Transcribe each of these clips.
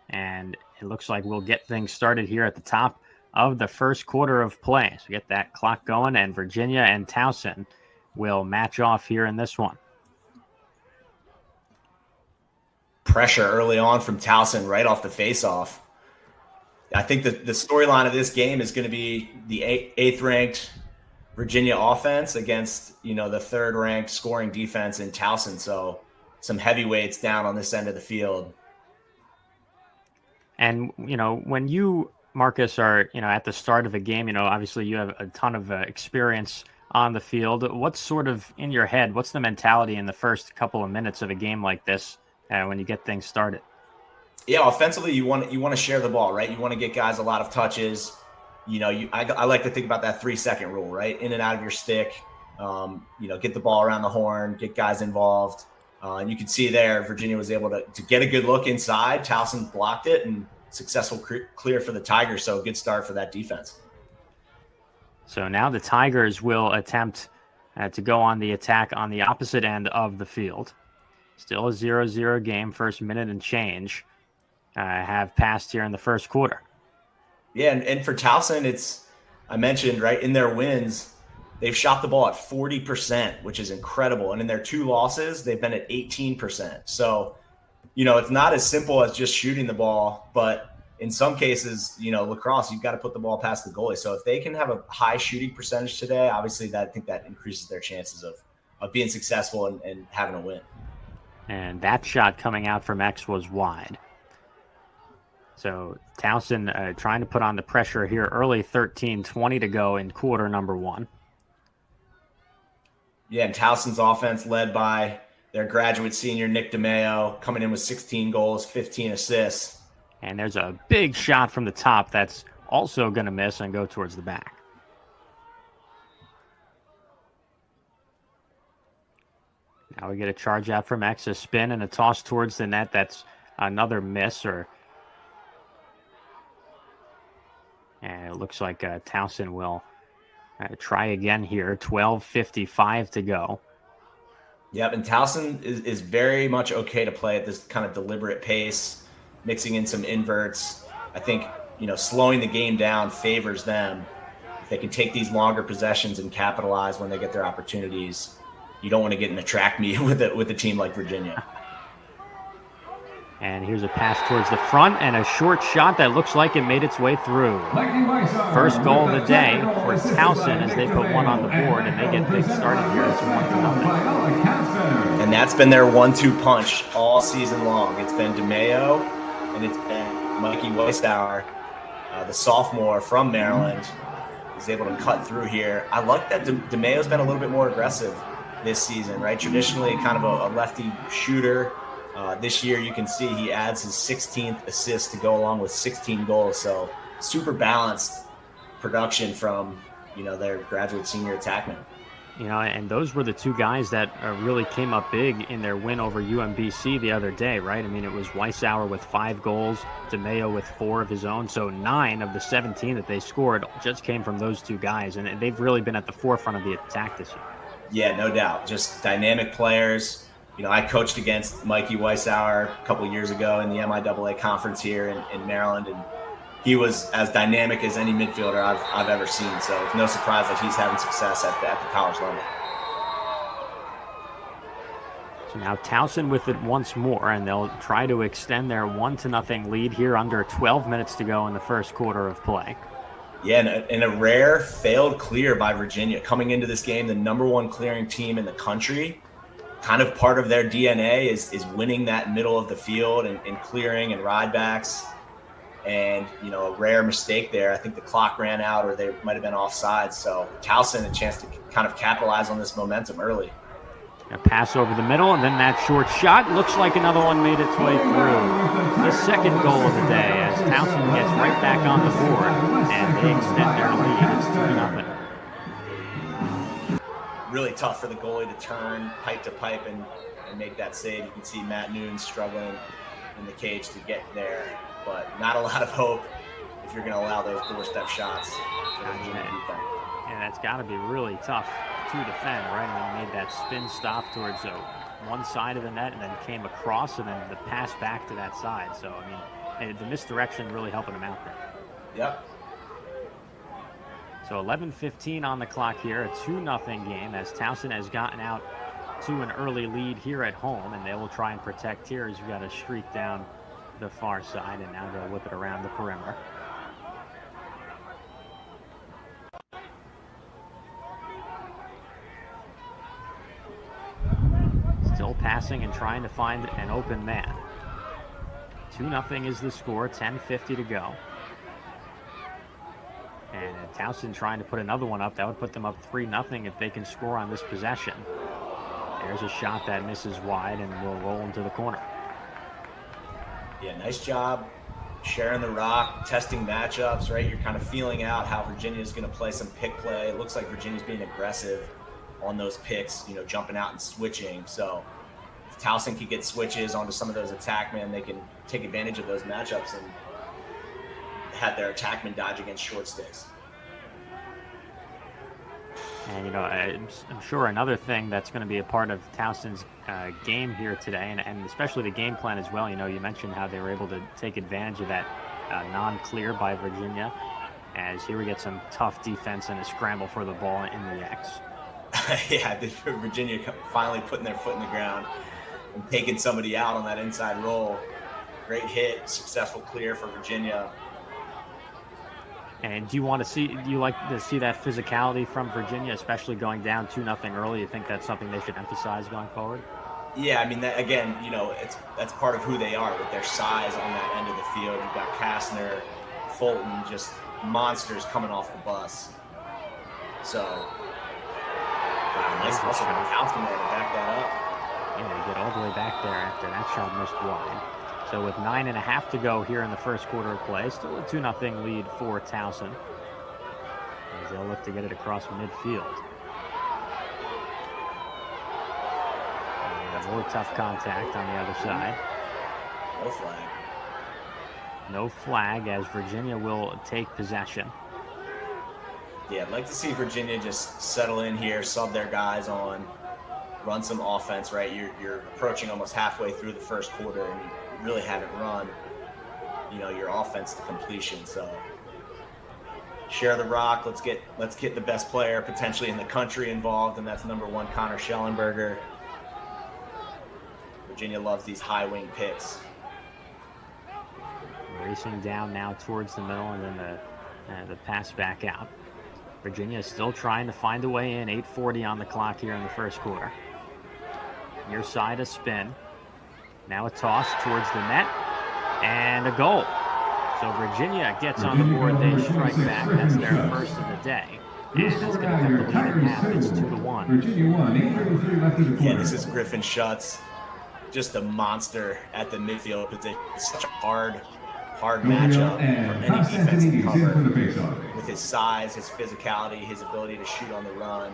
And it looks like we'll get things started here at the top of the first quarter of play. So get that clock going, and Virginia and Towson will match off here in this one. Pressure early on from Towson right off the face-off. I think the storyline of this game is going to be the eighth-ranked Virginia offense against, the 3rd-ranked scoring defense in Towson. So some heavyweights down on this end of the field. And, when you, Marcus, are, at the start of a game, obviously you have a ton of experience on the field. What's sort of in your head? What's the mentality in the first couple of minutes of a game like this when you get things started? Yeah, offensively, you want to share the ball, right? You want to get guys a lot of touches. I like to think about that 3-second rule, right? In and out of your stick. Get the ball around the horn, get guys involved. And you can see there, Virginia was able to get a good look inside. Towson blocked it, and successful clear for the Tigers. So a good start for that defense. So now the Tigers will attempt to go on the attack on the opposite end of the field. Still a 0-0 game, first minute and change have passed here in the first quarter. Yeah, and for Towson, I mentioned, right, in their wins, they've shot the ball at 40%, which is incredible. And in their 2 losses, they've been at 18%. So, it's not as simple as just shooting the ball, but in some cases, lacrosse, you've got to put the ball past the goalie. So if they can have a high shooting percentage today, obviously I think that increases their chances of being successful and having a win. And that shot coming out from X was wide. So Towson trying to put on the pressure here early, 13:20 to go in quarter number 1. Yeah, and Towson's offense led by their graduate senior, Nick DeMeo, coming in with 16 goals, 15 assists. And there's a big shot from the top that's also going to miss and go towards the back. Now we get a charge out from X, a spin and a toss towards the net. That's another miss. And it looks like Towson will try again here. 12:55 to go. Yep, and Towson is very much okay to play at this kind of deliberate pace, mixing in some inverts. I think, slowing the game down favors them. If they can take these longer possessions and capitalize when they get their opportunities, you don't want to get in a track meet with a team like Virginia. And here's a pass towards the front and a short shot that looks like it made its way through. First goal of the day for Towson as they put one on the board, and they get things started here. It's 1-0. And that's been their 1-2 punch all season long. It's been DeMeo and it's been Mikey Weissauer, the sophomore from Maryland, is able to cut through here. I like that DeMeo's been a little bit more aggressive this season, right? Traditionally kind of a lefty shooter. This year, you can see he adds his 16th assist to go along with 16 goals. So super balanced production from, their graduate senior attackmen. And those were the 2 guys that really came up big in their win over UMBC the other day, right? I mean, it was Weissauer with 5 goals, DeMeo with 4 of his own. So 9 of the 17 that they scored just came from those 2 guys. And they've really been at the forefront of the attack this year. Yeah, no doubt. Just dynamic players. I coached against Mikey Weissauer a couple of years ago in the MIAA conference here in Maryland, and he was as dynamic as any midfielder I've ever seen. So it's no surprise that he's having success at the college level. So now Towson with it once more, and they'll try to extend their 1-0 lead here under 12 minutes to go in the first quarter of play. Yeah, and a rare failed clear by Virginia. Coming into this game, the number 1 clearing team in the country. Kind of part of their DNA is winning that middle of the field and clearing and ride backs. And, a rare mistake there. I think the clock ran out or they might have been offside. So Towson a chance to kind of capitalize on this momentum early. A pass over the middle, and then that short shot. Looks like another one made its way through. The second goal of the day as Towson gets right back on the board, and they extend their lead. It's 2-0. Really tough for the goalie to turn pipe to pipe and make that save. You can see Matt Noon struggling in the cage to get there, but not a lot of hope if you're going to allow those doorstep shots. And that's got to be really tough to defend, right? I mean, he made that spin stop towards one side of the net and then came across and then the pass back to that side. So, I mean, the misdirection really helping them out there. Yep. So 11:15 on the clock here, a 2-0 game as Towson has gotten out to an early lead here at home, and they will try and protect here as we've got a streak down the far side, and now they'll whip it around the perimeter. Still passing and trying to find an open man. 2-0 is the score, 10:50 to go. And Towson trying to put another one up. That would put them up 3-0 if they can score on this possession. There's a shot that misses wide and will roll into the corner. Yeah, nice job sharing the rock, testing matchups, right? You're kind of feeling out how Virginia's going to play some pick play. It looks like Virginia's being aggressive on those picks, jumping out and switching. So if Towson could get switches onto some of those attackmen, they can take advantage of those matchups and have their attackmen dodge against short sticks. And, I'm sure another thing that's going to be a part of Towson's game here today, and especially the game plan as well, you mentioned how they were able to take advantage of that non-clear by Virginia, as here we get some tough defense and a scramble for the ball in the X. Yeah, Virginia finally putting their foot in the ground and taking somebody out on that inside roll. Great hit, successful clear for Virginia. And do you like to see that physicality from Virginia, especially going down 2-0 early? You think that's something they should emphasize going forward? Yeah, I mean, that, again, that's part of who they are with their size on that end of the field. You've got Kastner, Fulton, just monsters coming off the bus. So, nice hustle from Towson there to back that up. Yeah, they get all the way back there after that shot missed wide. So with 9.5 to go here in the first quarter of play, still a 2-0 lead for Towson, as they'll look to get it across midfield. And more tough contact on the other side. No flag. No flag as Virginia will take possession. Yeah, I'd like to see Virginia just settle in here, sub their guys on, run some offense, right? You're approaching almost halfway through the first quarter, and you really haven't run, your offense to completion. So share the rock. Let's get the best player potentially in the country involved, and that's number 1, Connor Schellenberger. Virginia loves these high wing picks. Racing down now towards the middle, and then the pass back out. Virginia is still trying to find a way in. 8:40 on the clock here in the first quarter. Near side a spin. Now a toss towards the net, and a goal. So Virginia gets on the board. They strike back. That's their first of the day. And that's going to cut the lead in half. It's 2-1. Yeah, this is Griffin Schutz. Just a monster at the midfield position. It's such a hard matchup for any defense to cover. With his size, his physicality, his ability to shoot on the run.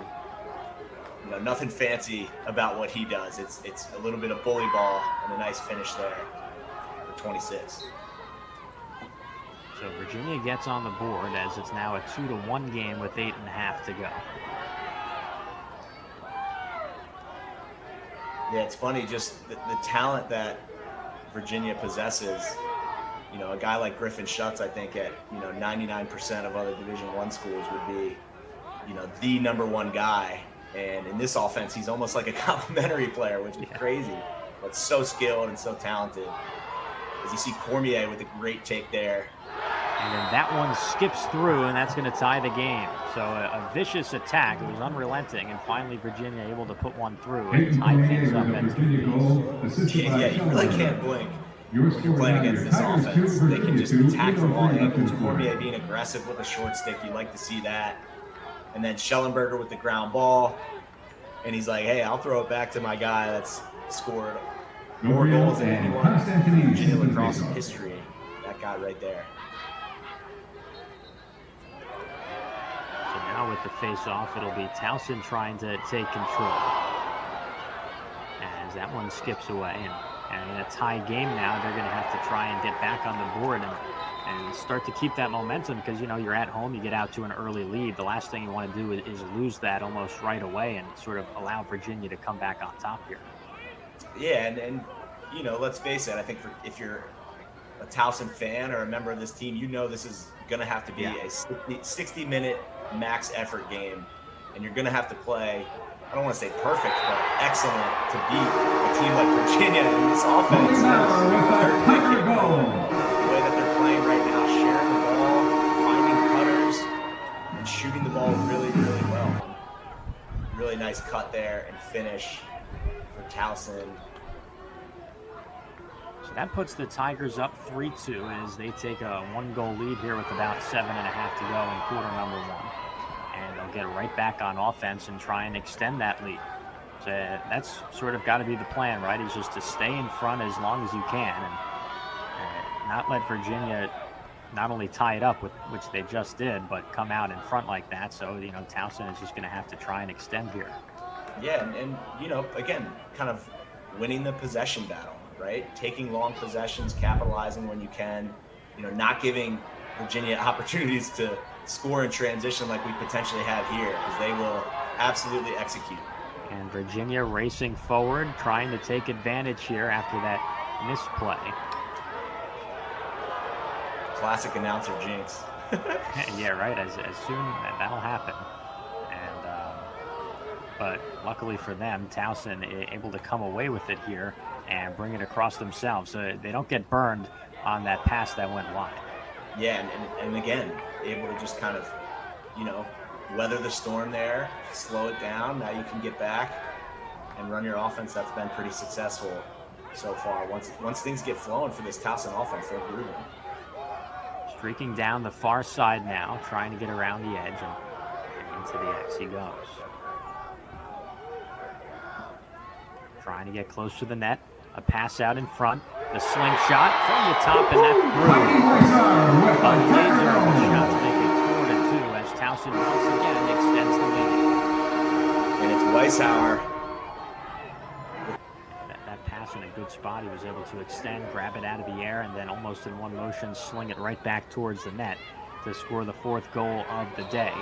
Nothing fancy about what he does. It's a little bit of bully ball and a nice finish there for 26. So Virginia gets on the board as it's now a 2-1 game with 8.5 to go. Yeah, it's funny, just the talent that Virginia possesses. A guy like Griffin Schutz, I think at 99% of other Division I schools would be, the number 1 guy. And in this offense, he's almost like a complimentary player, which is crazy, but so skilled and so talented. As you see Cormier with a great take there. And then that one skips through, and that's going to tie the game. So a vicious attack. It was unrelenting, and finally Virginia able to put one through and tie things up at 2-2. Yeah, you really can't blink when you're playing against this offense. They can just attack from all angles. Cormier being aggressive with a short stick, you like to see that. And then Schellenberger with the ground ball. And he's like, hey, I'll throw it back to my guy that's scored more goals than anyone in Virginia lacrosse history. That guy right there. So now with the face-off, it'll be Towson trying to take control. As that one skips away. And in a tie game now, they're going to have to try and get back on the board and start to keep that momentum because, you're at home, you get out to an early lead. The last thing you want to do is lose that almost right away and sort of allow Virginia to come back on top here. Yeah, and let's face it, I think if you're a Towson fan or a member of this team, you know this is going to have to be a 60-minute max effort game. And you're going to have to play, I don't want to say perfect, but excellent to beat a team like Virginia. And this offense, the way that they're playing right now, sharing the ball, finding cutters, and shooting the ball really, really well. Really nice cut there and finish for Towson. So that puts the Tigers up 3-2 as they take a 1-goal lead here with about 7.5 to go in quarter number 1. And they'll get right back on offense and try and extend that lead. So that's sort of got to be the plan, right? Is just to stay in front as long as you can and not let Virginia not only tie it up, which they just did, but come out in front like that. So, you know, Towson is just going to have to try and extend here. Yeah, and you know, again, kind of winning the possession battle, right? Taking long possessions, capitalizing when you can, you know, not giving Virginia opportunities to score in transition like we potentially have here, because they will absolutely execute. And Virginia racing forward, trying to take advantage here after that misplay. Classic announcer jinx. Yeah, right. As soon that'll happen. But luckily for them, Towson able to come away with it here and bring it across themselves, so they don't get burned on that pass that went wide. Yeah, and again, able to just kind of, you know, weather the storm there, slow it down. Now you can get back and run your offense. That's been pretty successful so far. Once things get flowing for this Towson offense, they're grooving. Streaking down the far side now, trying to get around the edge and into the X he goes. Trying to get close to the net. A pass out in front. The slingshot from the top, and that through. A laser of a shot to make it 4-2 as Towson once again extends the lead. And it's Weishauer. That pass in a good spot. He was able to extend, grab it out of the air, and then almost in one motion sling it right back towards the net to score the 4th goal of the day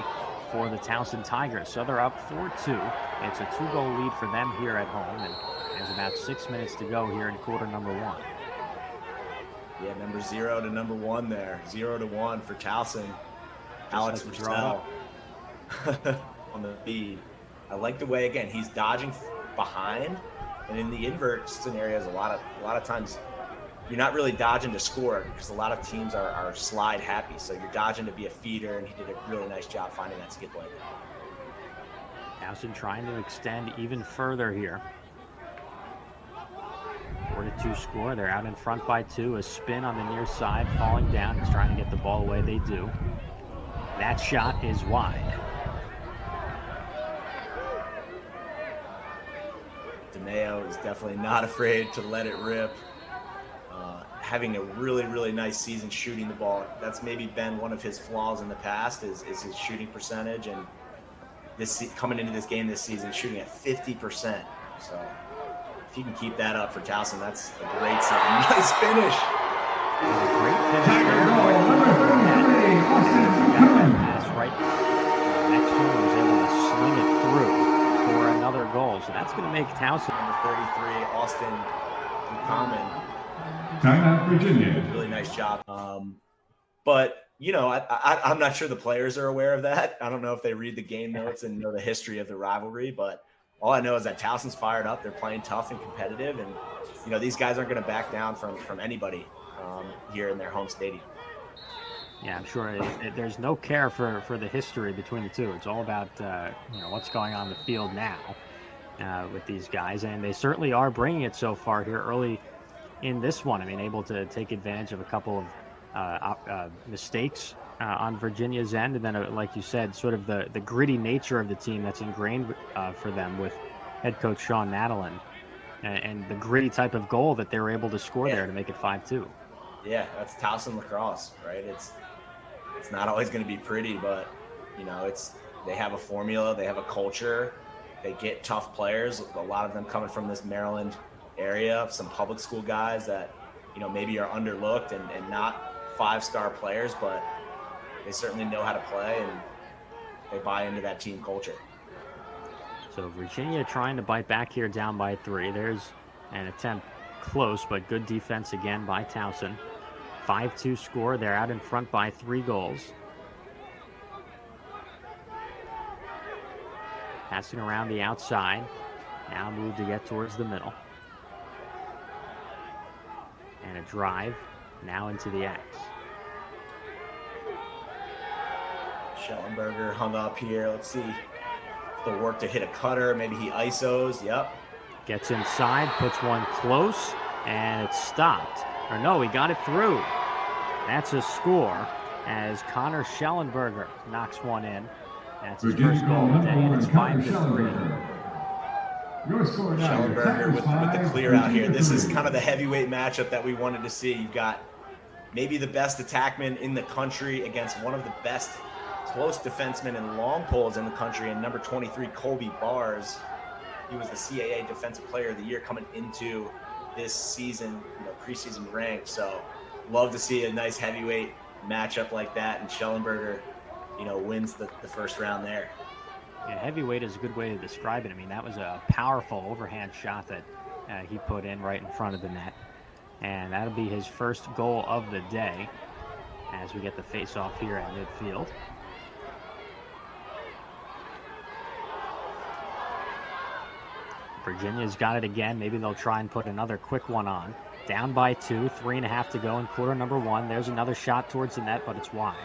for the Towson Tigers. So they're up 4-2. It's a 2-goal lead for them here at home, and there's about 6 minutes to go here in quarter number 1. Yeah, number 0 to number 1 there. 0-1 for Towson. Alex Purcell on the feed. I like the way, again, he's dodging behind, and in the invert scenarios, a lot of times you're not really dodging to score, because a lot of teams are slide happy. So you're dodging to be a feeder, and he did a really nice job finding that skip lane. Towson trying to extend even further here. 4-2 score. They're out in front by 2. A spin on the near side, falling down. He's trying to get the ball away. They do. That shot is wide. DeMeo is definitely not afraid to let it rip. Having a really, really nice season shooting the ball. That's maybe been one of his flaws in the past is his shooting percentage. And coming into this game this season, shooting at 50%. So if you can keep that up for Towson, that's a great sign. Nice finish. Great finish. Pass right next to him, was able to sling it through for another goal. So that's going to make Towson. Number 33, Austin Buchanan. Timeout, Virginia. Really nice job. But, you know, I'm not sure the players are aware of that. I don't know if they read the game notes and know the history of the rivalry, but all I know is that Towson's fired up. They're playing tough and competitive, and, you know, these guys aren't going to back down from anybody here in their home stadium. Yeah, I'm sure there's no care for the history between the two. It's all about, you know, what's going on the field now with these guys, and they certainly are bringing it so far here early in this one. I mean, able to take advantage of a couple of mistakes on Virginia's end, and then, like you said, sort of the gritty nature of the team that's ingrained for them with head coach Sean Madeline, and the gritty type of goal that they were able to score there to make it 5-2. Yeah, that's Towson lacrosse, right? It's not always going to be pretty, but, you know, they have a formula, they have a culture, they get tough players. A lot of them coming from this Maryland area, some public school guys that, you know, maybe are underlooked and not 5-star players, but they certainly know how to play and they buy into that team culture. So Virginia trying to bite back here, down by 3. There's an attempt close, but good defense again by Towson. 5-2 score. They're out in front by 3 goals. Passing around the outside. Now move to get towards the middle. And a drive now into the X. Schellenberger hung up here. Let's see if they'll work to hit a cutter. Maybe he ISOs. Yep. Gets inside, puts one close, and it's stopped. Or no, he got it through. That's a score as Connor Schellenberger knocks one in. That's his first goal of the day, and it's 5-3. Schellenberger with the clear out here. This is kind of the heavyweight matchup that we wanted to see. You've got maybe the best attackman in the country against one of the best close defensemen and long poles in the country, and number 23, Colby Bars. He was the CAA Defensive Player of the Year coming into this season, preseason ranked. So love to see a nice heavyweight matchup like that, and Schellenberger, wins the first round there. Yeah, heavyweight is a good way to describe it. I mean, that was a powerful overhand shot that he put in right in front of the net. And that'll be his first goal of the day as we get the face-off here at midfield. Virginia's got it again. Maybe they'll try and put another quick one on. Down by 2, 3.5 to go in quarter number 1. There's another shot towards the net, but it's wide.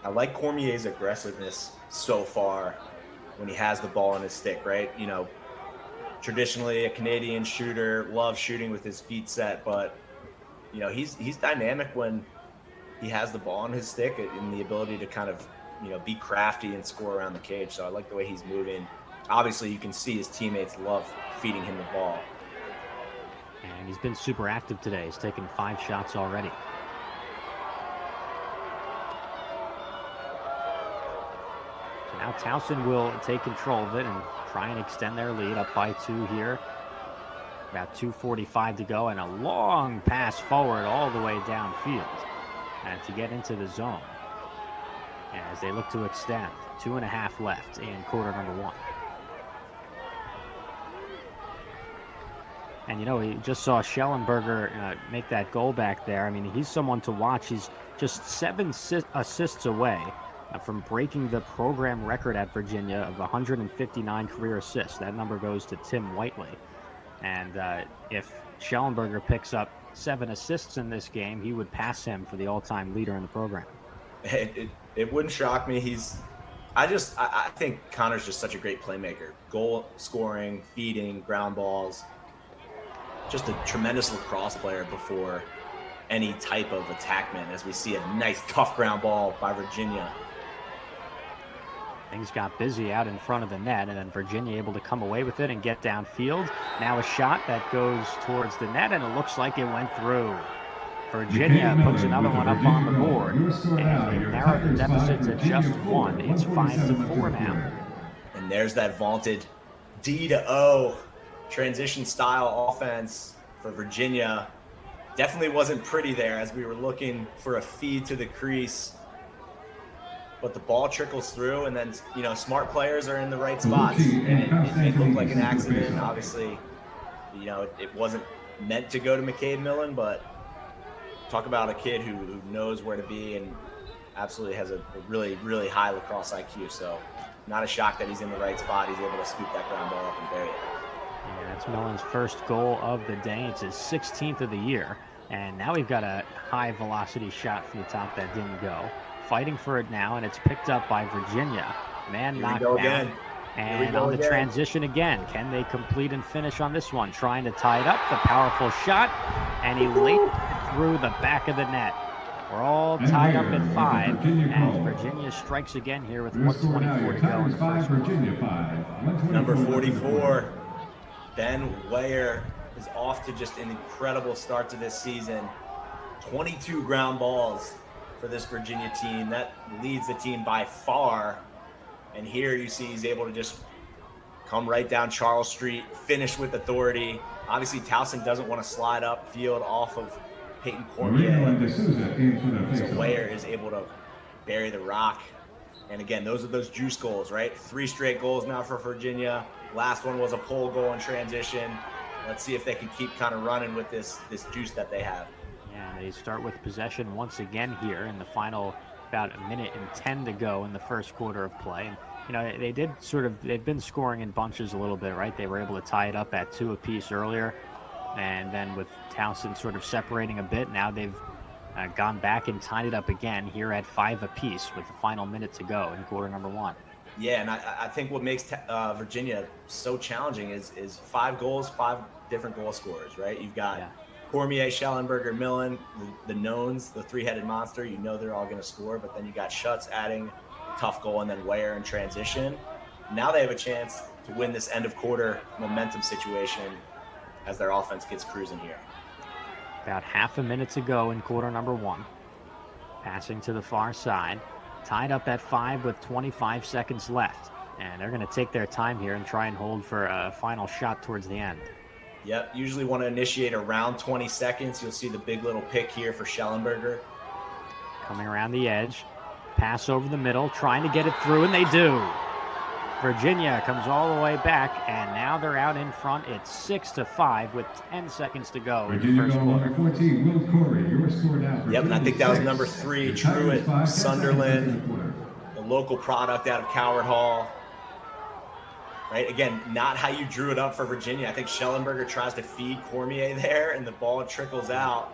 I like Cormier's aggressiveness so far when he has the ball in his stick, right? Traditionally a Canadian shooter, loves shooting with his feet set, but he's dynamic when he has the ball in his stick and the ability to kind of be crafty and score around the cage. So I like the way he's moving. Obviously, you can see his teammates love feeding him the ball. And he's been super active today. He's taken 5 shots already. So now Towson will take control of it and try and extend their lead up by 2 here. About 2:45 to go, and a long pass forward all the way downfield to get into the zone as they look to extend. 2.5 left in quarter number 1. And, we just saw Schellenberger make that goal back there. I mean, he's someone to watch. He's just 7 assists away from breaking the program record at Virginia of 159 career assists. That number goes to Tim Whiteley. And if Schellenberger picks up 7 assists in this game, he would pass him for the all-time leader in the program. It wouldn't shock me. I think Connor's just such a great playmaker. Goal scoring, feeding, ground balls. Just a tremendous lacrosse player before any type of attackman, as we see a nice tough ground ball by Virginia. Things got busy out in front of the net, and then Virginia able to come away with it and get downfield. Now a shot that goes towards the net, and it looks like it went through. Virginia puts another one up on the board, and they narrow the deficit to just 1. It's 5-4 now. And there's that vaunted D to O transition style offense for Virginia. Definitely wasn't pretty there as we were looking for a feed to the crease, but the ball trickles through, and then smart players are in the right spots, and it looked like an accident. Obviously, it wasn't meant to go to McCade Millen, but talk about a kid who knows where to be and absolutely has a really, really high lacrosse IQ. So not a shock that he's in the right spot. He's able to scoop that ground ball up and bury it. Yeah, that's Millen's first goal of the day. It's his 16th of the year. And now we've got a high velocity shot from the top that didn't go. Fighting for it now, and it's picked up by Virginia. Man knocked down. Again. And on the transition again. Can they complete and finish on this one? Trying to tie it up. The powerful shot. And he laid it through the back of the net. We're all tied up at 5. And Virginia strikes again here with 1:24 to go in the first quarter. Number 44. Ben Weyer is off to just an incredible start to this season. 22 ground balls for this Virginia team. That leads the team by far. And here you see he's able to just come right down Charles Street, finish with authority. Obviously, Towson doesn't want to slide up field off of Peyton Cormier. So Weyer is able to bury the rock. And again, those are those juice goals, right? 3 straight goals now for Virginia. Last one was a pole goal in transition. Let's see if they can keep kind of running with this juice that they have. Yeah, they start with possession once again here in the final about a minute and 10 to go in the first quarter of play. And, they've been scoring in bunches a little bit, right? They were able to tie it up at 2 apiece earlier. And then with Towson sort of separating a bit, now they've gone back and tied it up again here at 5 apiece with the final minute to go in quarter number 1. Yeah, and I think what makes Virginia so challenging is 5 goals, 5 different goal scorers, right? You've got Cormier, Schellenberger, Millen, the knowns, the 3-headed monster. You know they're all going to score, but then you got Schutz adding a tough goal and then Ware in transition. Now they have a chance to win this end of quarter momentum situation as their offense gets cruising here. About half a minute to go in quarter number 1. Passing to the far side. Tied up at 5 with 25 seconds left. And they're going to take their time here and try and hold for a final shot towards the end. Yep, usually want to initiate around 20 seconds. You'll see the big little pick here for Schellenberger. Coming around the edge. Pass over the middle, trying to get it through, and they do. Virginia comes all the way back, and now they're out in front. It's 6-5 with 10 seconds to go in the first quarter. Number 14, Will Corey, your score now for Yep, and I think that was 36. number 3, Truitt, Sunderland, the local product out of Coward Hall. Right, again, not how you drew it up for Virginia. I think Schellenberger tries to feed Cormier there, and the ball trickles out.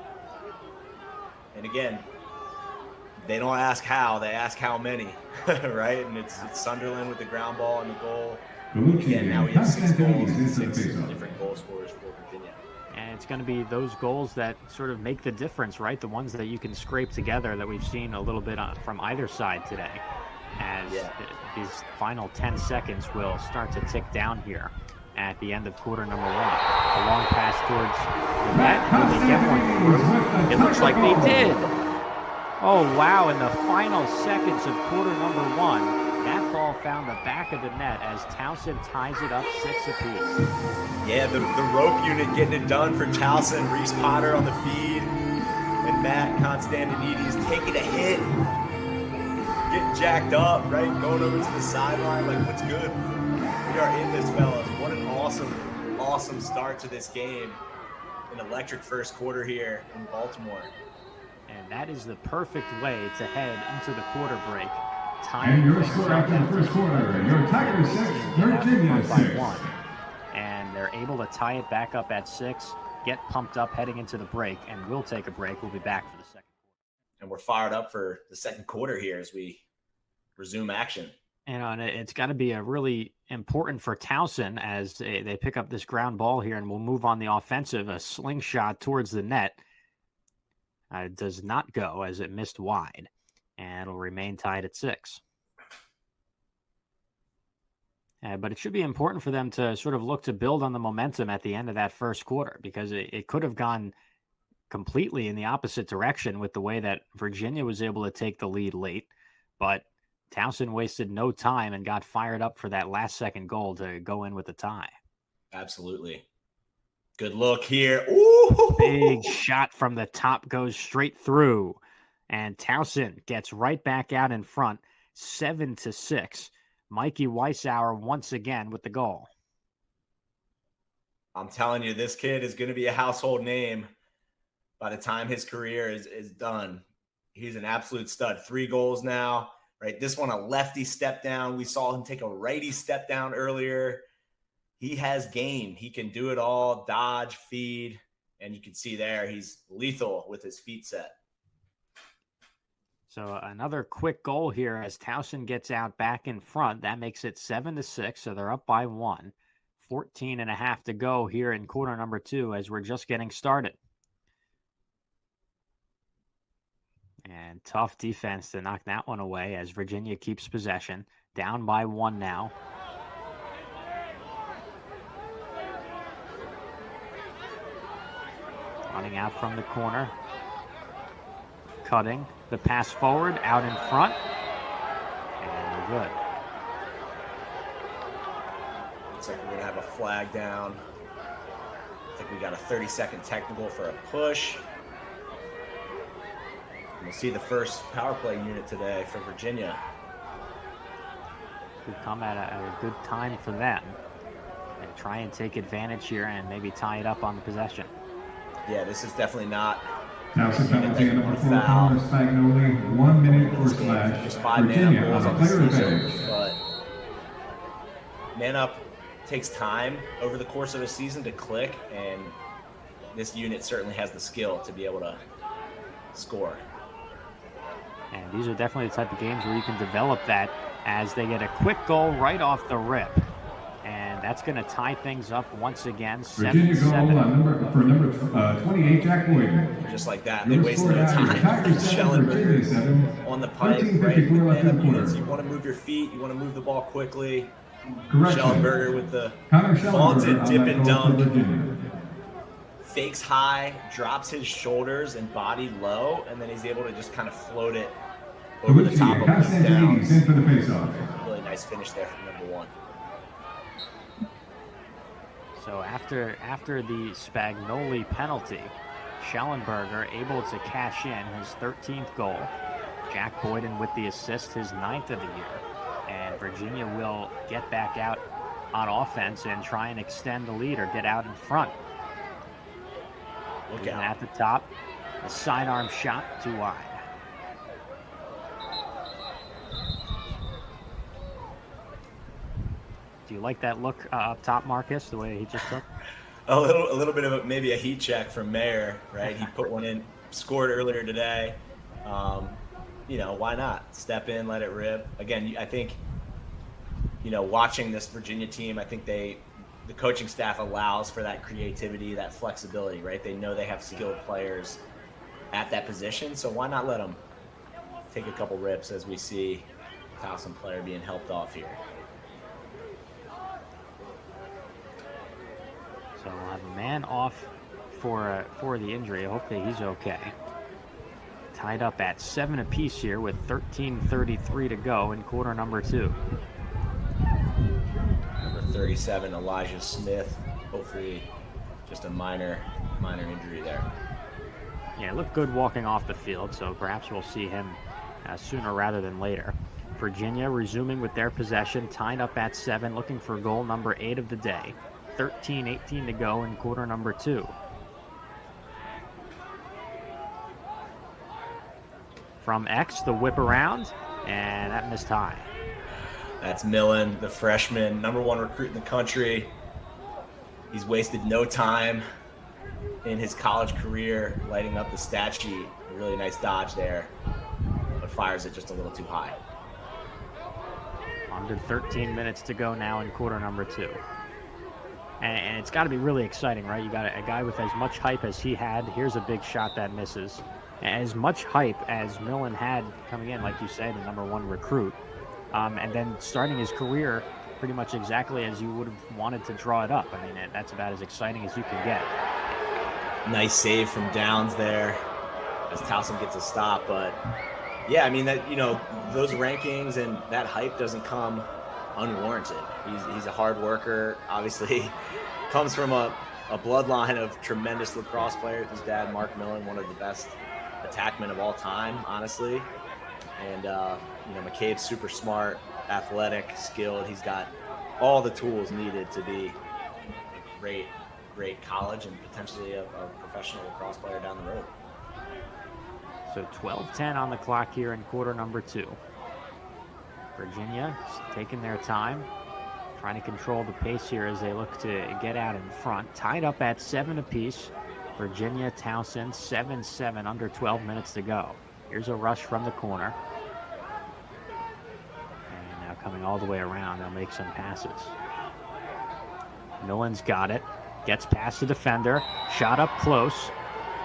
And again, they don't ask how, they ask how many, right? And it's Sunderland with the ground ball and the goal. Again, now we have 6 goals and 6 different goal scorers for Virginia. And it's going to be those goals that sort of make the difference, right? The ones that you can scrape together that we've seen a little bit from either side today. As these final 10 seconds will start to tick down here at the end of quarter number 1. A long pass towards the net. Will they get one through? It looks like they did. Oh, wow. In the final seconds of quarter number 1, that ball found the back of the net as Towson ties it up 6 apiece. Yeah, the rope unit getting it done for Towson. Reese Potter on the feed. And Matt Constantinides taking a hit. Getting jacked up, right? Going over to the sideline. Like, what's good? We are in this, fellas. What an awesome start to this game. An electric first quarter here in Baltimore. And that is the perfect way to head into the quarter break. And your score after the first quarter, your Tigers 6, Virginia 6. 1. And they're able to tie it back up at 6, get pumped up heading into the break, and we'll take a break. We'll be back for the second quarter. And we're fired up for the second quarter here as we resume action. And it's got to be a really important for Towson as they pick up this ground ball here, and we'll move on the offensive. A slingshot towards the net. It does not go as it missed wide, and it'll remain tied at 6. But it should be important for them to sort of look to build on the momentum at the end of that first quarter, because it could have gone completely in the opposite direction with the way that Virginia was able to take the lead late. But Towson wasted no time and got fired up for that last second goal to go in with the tie. Absolutely. Good look here. Ooh! Big shot from the top goes straight through. And Towson gets right back out in front, 7-6. Mikey Weissauer once again with the goal. I'm telling you, this kid is going to be a household name by the time his career is done. He's an absolute stud. 3 goals now, right? This one, a lefty step down. We saw him take a righty step down earlier. He has game. He can do it all, dodge, feed, and you can see there he's lethal with his feet set. So another quick goal here as Towson gets out back in front. That makes it 7-6, so they're up by 1. 14.5 to go here in quarter number 2 as we're just getting started. And tough defense to knock that one away as Virginia keeps possession. Down by 1 now. Running out from the corner. Cutting. The pass forward, out in front. And we're good. Looks like we're going to have a flag down. I think we got a 30-second technical for a push. We'll see the first power play unit today for Virginia. Could come at a good time for them. and try and take advantage here and maybe tie it up on the possession. Yeah, this is definitely not Towson penalty on number 4, foul. Connor Spagnoli, 1 minute for Just slash. 5 Virginia man-up goals on on a the player season, advantage. but man-up takes time over the course of a season to click, and this unit certainly has the skill to be able to score. And these are definitely the type of games where you can develop that as they get a quick goal right off the rip. And that's going to tie things up once again, Virginia 7-7. goal for number 28, Jack Boyden. Just like that, they wasted no time. Schellenberger on the pipe, right? With man-up units, you want to move your feet, you want to move the ball quickly. Schellenberger with the vaunted dip and dunk. Fakes high, drops his shoulders and body low, and then he's able to just kind of float it over the top of Luke Downs. Really nice finish there from number 1. So after the Spagnoli penalty, Schellenberger able to cash in his 13th goal. Jack Boyden with the assist, his 9th of the year. And Virginia will get back out on offense and try and extend the lead or get out in front. Look out. At the top, a sidearm shot too wide. Do you like that look up top, Marcus, the way he just took? A little bit of maybe a heat check from Mayer, right? He put one in, scored earlier today. Why not step in, let it rip? Again, I think, watching this Virginia team, I think the coaching staff allows for that creativity, that flexibility, right? They know they have skilled players at that position, so why not let them take a couple rips as we see Towson player being helped off here. So we'll have a man off for the injury. I hope that he's okay. Tied up at 7 apiece here with 13:33 to go in quarter number 2. Number 37, Elijah Smith. Hopefully just a minor injury there. Yeah, looked good walking off the field, so perhaps we'll see him sooner rather than later. Virginia resuming with their possession, tied up at 7, looking for goal number 8 of the day. 13:18 to go in quarter number 2. From X, the whip around, and that missed high. That's Millen, the freshman, number 1 recruit in the country. He's wasted no time in his college career lighting up the stat sheet. A really nice dodge there, but fires it just a little too high. Under 13 minutes to go now in quarter number 2. And it's got to be really exciting, right? You got a guy with as much hype as he had. Here's a big shot that misses. As much hype as Millen had coming in, like you said, the number 1 recruit. And then starting his career pretty much exactly as you would have wanted to draw it up. I mean, that's about as exciting as you can get. Nice save from Downs there as Towson gets a stop. But, yeah, I mean, that those rankings and that hype doesn't come unwarranted. He's a hard worker. Obviously, comes from a bloodline of tremendous lacrosse players. His dad, Mark Millen, one of the best attackmen of all time, honestly. And, McCabe's super smart, athletic, skilled. He's got all the tools needed to be a great college and potentially a professional lacrosse player down the road. So 12:10 on the clock here in quarter number 2. Virginia taking their time, trying to control the pace here as they look to get out in front. Tied up at 7 apiece. Virginia, Towson, 7-7, under 12 minutes to go. Here's a rush from the corner. And now coming all the way around, they'll make some passes. Millen's got it. Gets past the defender. Shot up close.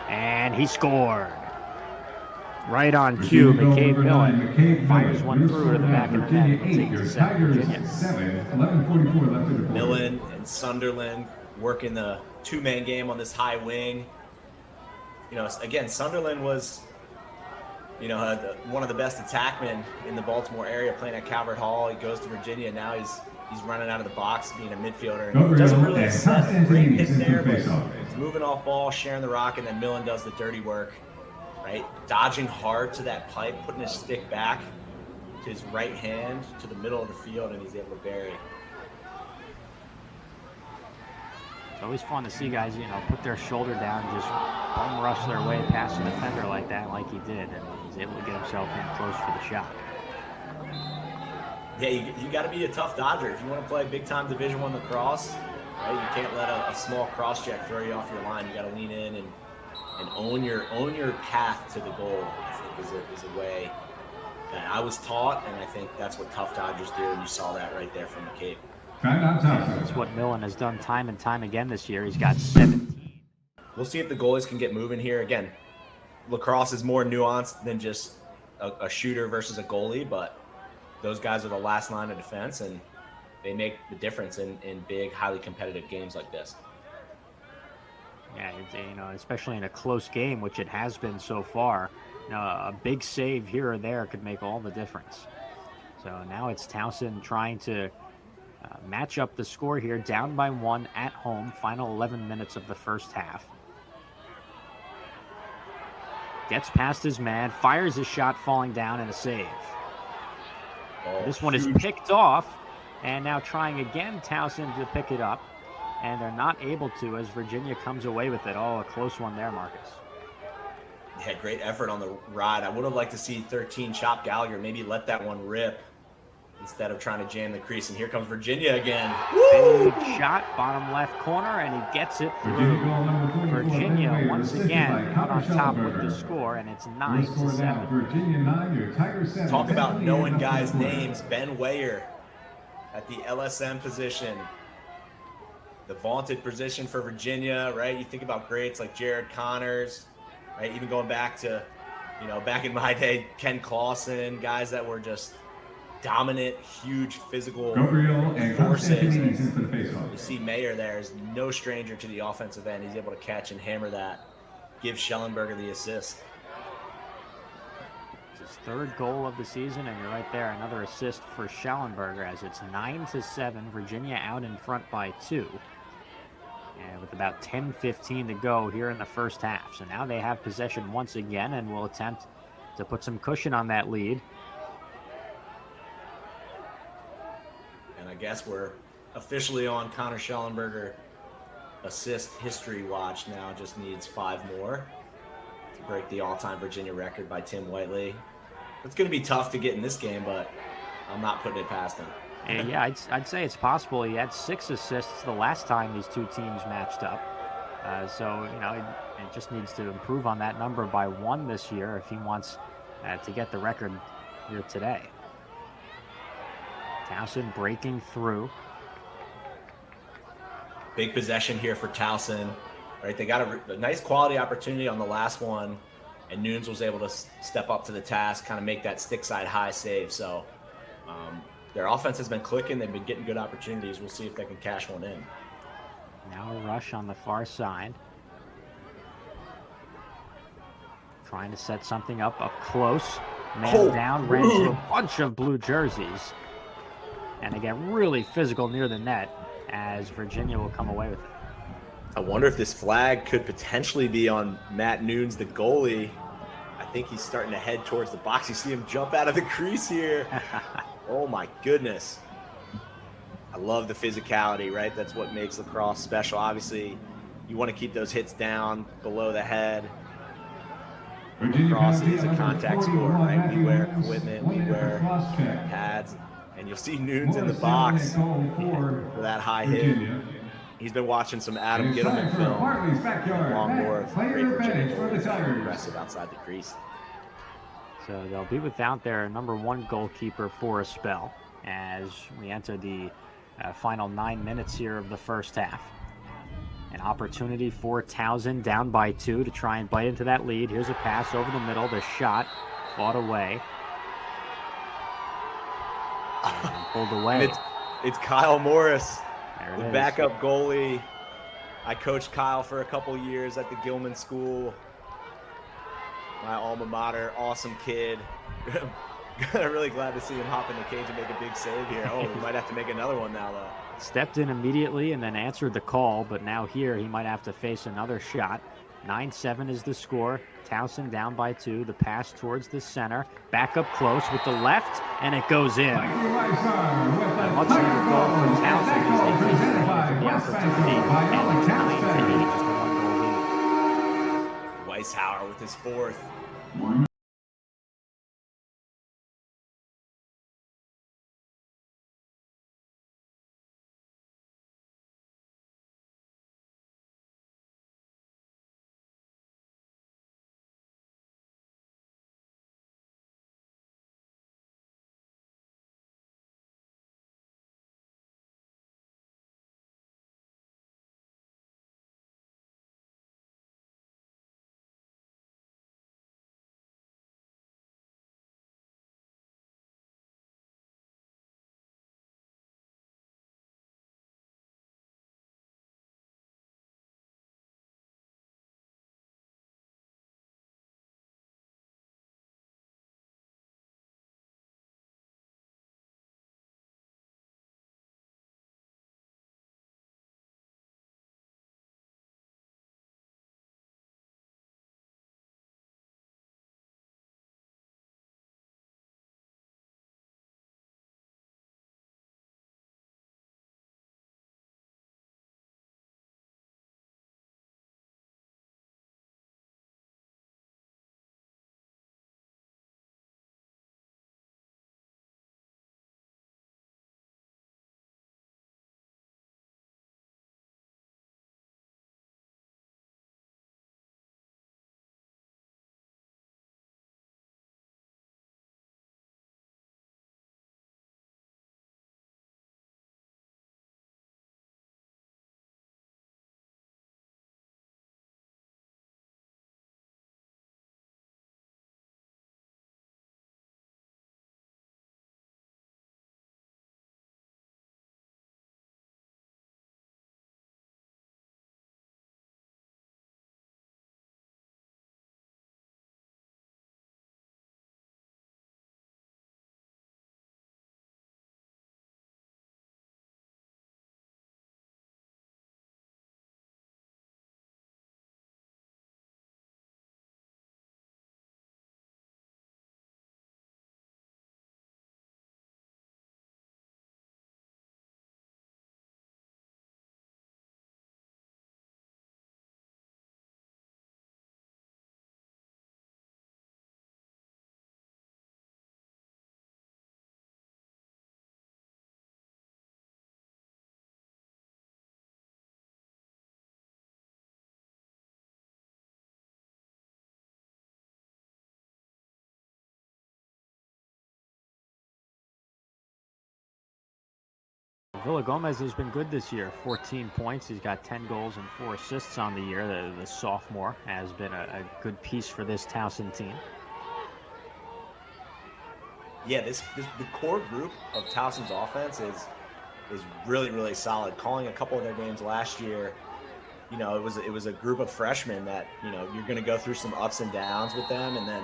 And he scored. Right on cue, McCabe Millen fires one through to the back of the net and takes it to Virginia. 11:44 left in the Millen and Sunderland working the 2-man game on this high wing. Again, Sunderland was, one of the best attackmen in the Baltimore area playing at Calvert Hall. He goes to Virginia. Now he's running out of the box, being a midfielder. And doesn't really set a great hit there, but he's moving off ball, sharing the rock, and then Millen does the dirty work. Right, dodging hard to that pipe, putting his stick back to his right hand to the middle of the field, and he's able to bury. It's always fun to see guys, put their shoulder down and just bum rush their way past a defender like that, like he did, and he's able to get himself in close for the shot. Yeah, you got to be a tough dodger if you want to play big-time Division I lacrosse. Right? You can't let a small cross check throw you off your line. You got to lean in and own your path to the goal. I think is a way that I was taught, and I think that's what tough dodgers do. And you saw that right there from the Cape. That's what Millen has done time and time again this year. He's got 17. We'll see if the goalies can get moving here. Again, lacrosse is more nuanced than just a shooter versus a goalie, but those guys are the last line of defense, and they make the difference in big, highly competitive games like this. Yeah, especially in a close game, which it has been so far. A big save here or there could make all the difference. So now it's Towson trying to match up the score here, down by 1 at home, final 11 minutes of the first half. Gets past his man, fires his shot, falling down, and a save. This one is picked off, and now trying again, Towson to pick it up, and they're not able to as Virginia comes away with it. Oh, a close one there, Marcus. Yeah, great effort on the ride. I would have liked to see 13 Chop Gallagher maybe let that one rip instead of trying to jam the crease. And here comes Virginia again. Big shot, bottom left corner, and he gets it through. Virginia once again out on top with the score, and it's 9-7. Talk about knowing guys' names. Ben Weyer at the LSM position. The vaunted position for Virginia, right? You think about greats like Jared Connors, right? Even going back to, back in my day, Ken Clausen, guys that were just dominant, huge physical forces. You see Mayer there is no stranger to the offensive end. He's able to catch and hammer that, give Schellenberger the assist. It's his third goal of the season, and you're right there, another assist for Schellenberger as it's 9-7. Virginia out in front by 2. And with about 10:15 to go here in the first half. So now they have possession once again and will attempt to put some cushion on that lead. And I guess we're officially on Connor Schellenberger assist history watch now. Just needs 5 more to break the all-time Virginia record by Tim Whiteley. It's going to be tough to get in this game, but I'm not putting it past him. And yeah, I'd say it's possible. He had 6 assists the last time these two teams matched up. So, it just needs to improve on that number by 1 this year if he wants to get the record here today. Towson breaking through. Big possession here for Towson. Right, they got a nice quality opportunity on the last one, and Nunes was able to step up to the task, kind of make that stick side high save. So their offense has been clicking. They've been getting good opportunities. We'll see if they can cash one in. Now a rush on the far side. Trying to set something up close. Man down, ran into a bunch of blue jerseys. And again, really physical near the net as Virginia will come away with it. I wonder if this flag could potentially be on Matt Nunes, the goalie. I think he's starting to head towards the box. You see him jump out of the crease here. Oh my goodness. I love the physicality, right? That's what makes lacrosse special. Obviously, you want to keep those hits down below the head. Lacrosse is a contact sport, right? We wear equipment, we wear pads, and you'll see Nunes in the box for that high hit. He's been watching some Adam Gittleman film, along more of great Virginia goalies that are aggressive outside the crease. So they'll be without their number 1 goalkeeper for a spell as we enter the final 9 minutes here of the first half. An opportunity for Towson down by 2 to try and bite into that lead. Here's a pass over the middle. The shot fought away. And pulled away. And it's Kyle Morris, There it the is. backup goalie. I coached Kyle for a couple years at the Gilman School. My alma mater, awesome kid. I'm really glad to see him hop in the cage and make a big save here. Oh, we might have to make another one now, though. Stepped in immediately and then answered the call, but now here he might have to face another shot. 9-7 is the score. Towson down by 2. The pass towards the center. Back up close with the left, and it goes in. A much needed goal for Towson as they take advantage of the opportunity. And it's 9-8, just a 1-goal lead. Weishauer with his 4th. Villagomez has been good this year. 14 points. He's got 10 goals and 4 assists on the year. The sophomore has been a good piece for this Towson team. Yeah, the core group of Towson's offense is really, really solid. Calling a couple of their games last year, you know, it was a group of freshmen that, you know, you're going to go through some ups and downs with them, and then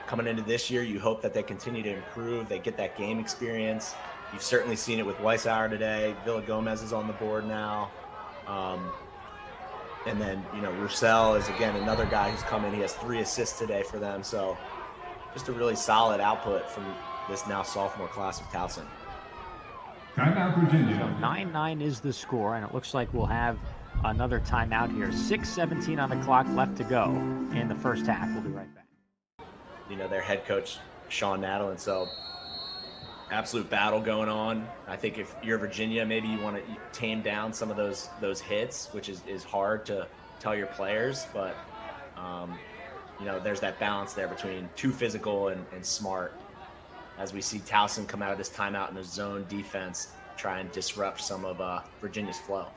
coming into this year, you hope that they continue to improve. They get that game experience. You've certainly seen it with Weishauer today. Villagomez is on the board now. And then, you know, Roussel is, again, another guy who's come in. He has 3 assists today for them. So just a really solid output from this now sophomore class of Towson. Timeout, Virginia. So 9-9 is the score, and it looks like we'll have another timeout here. 6:17 on the clock left to go in the first half. We'll be right back. You know, their head coach, Sean Nadalin. So absolute battle going on. I think if you're Virginia, maybe you want to tame down some of those hits, which is hard to tell your players. But, you know, there's that balance there between too physical and smart, as we see Towson come out of this timeout in a zone defense, try and disrupt some of Virginia's flow.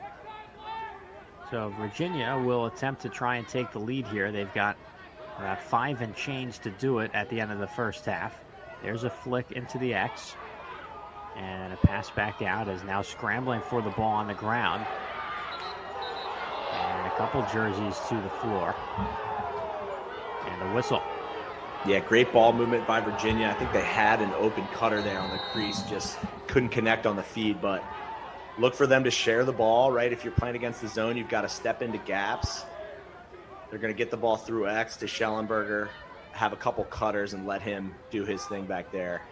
So Virginia will attempt to try and take the lead here. They've got 5 and change to do it at the end of the first half. There's a flick into the X. And a pass back out is now scrambling for the ball on the ground. And a couple jerseys to the floor. And a whistle. Yeah, great ball movement by Virginia. I think they had an open cutter there on the crease, just couldn't connect on the feed. But look for them to share the ball, right? If you're playing against the zone, you've got to step into gaps. They're going to get the ball through X to Schellenberger, have a couple cutters, and let him do his thing back there.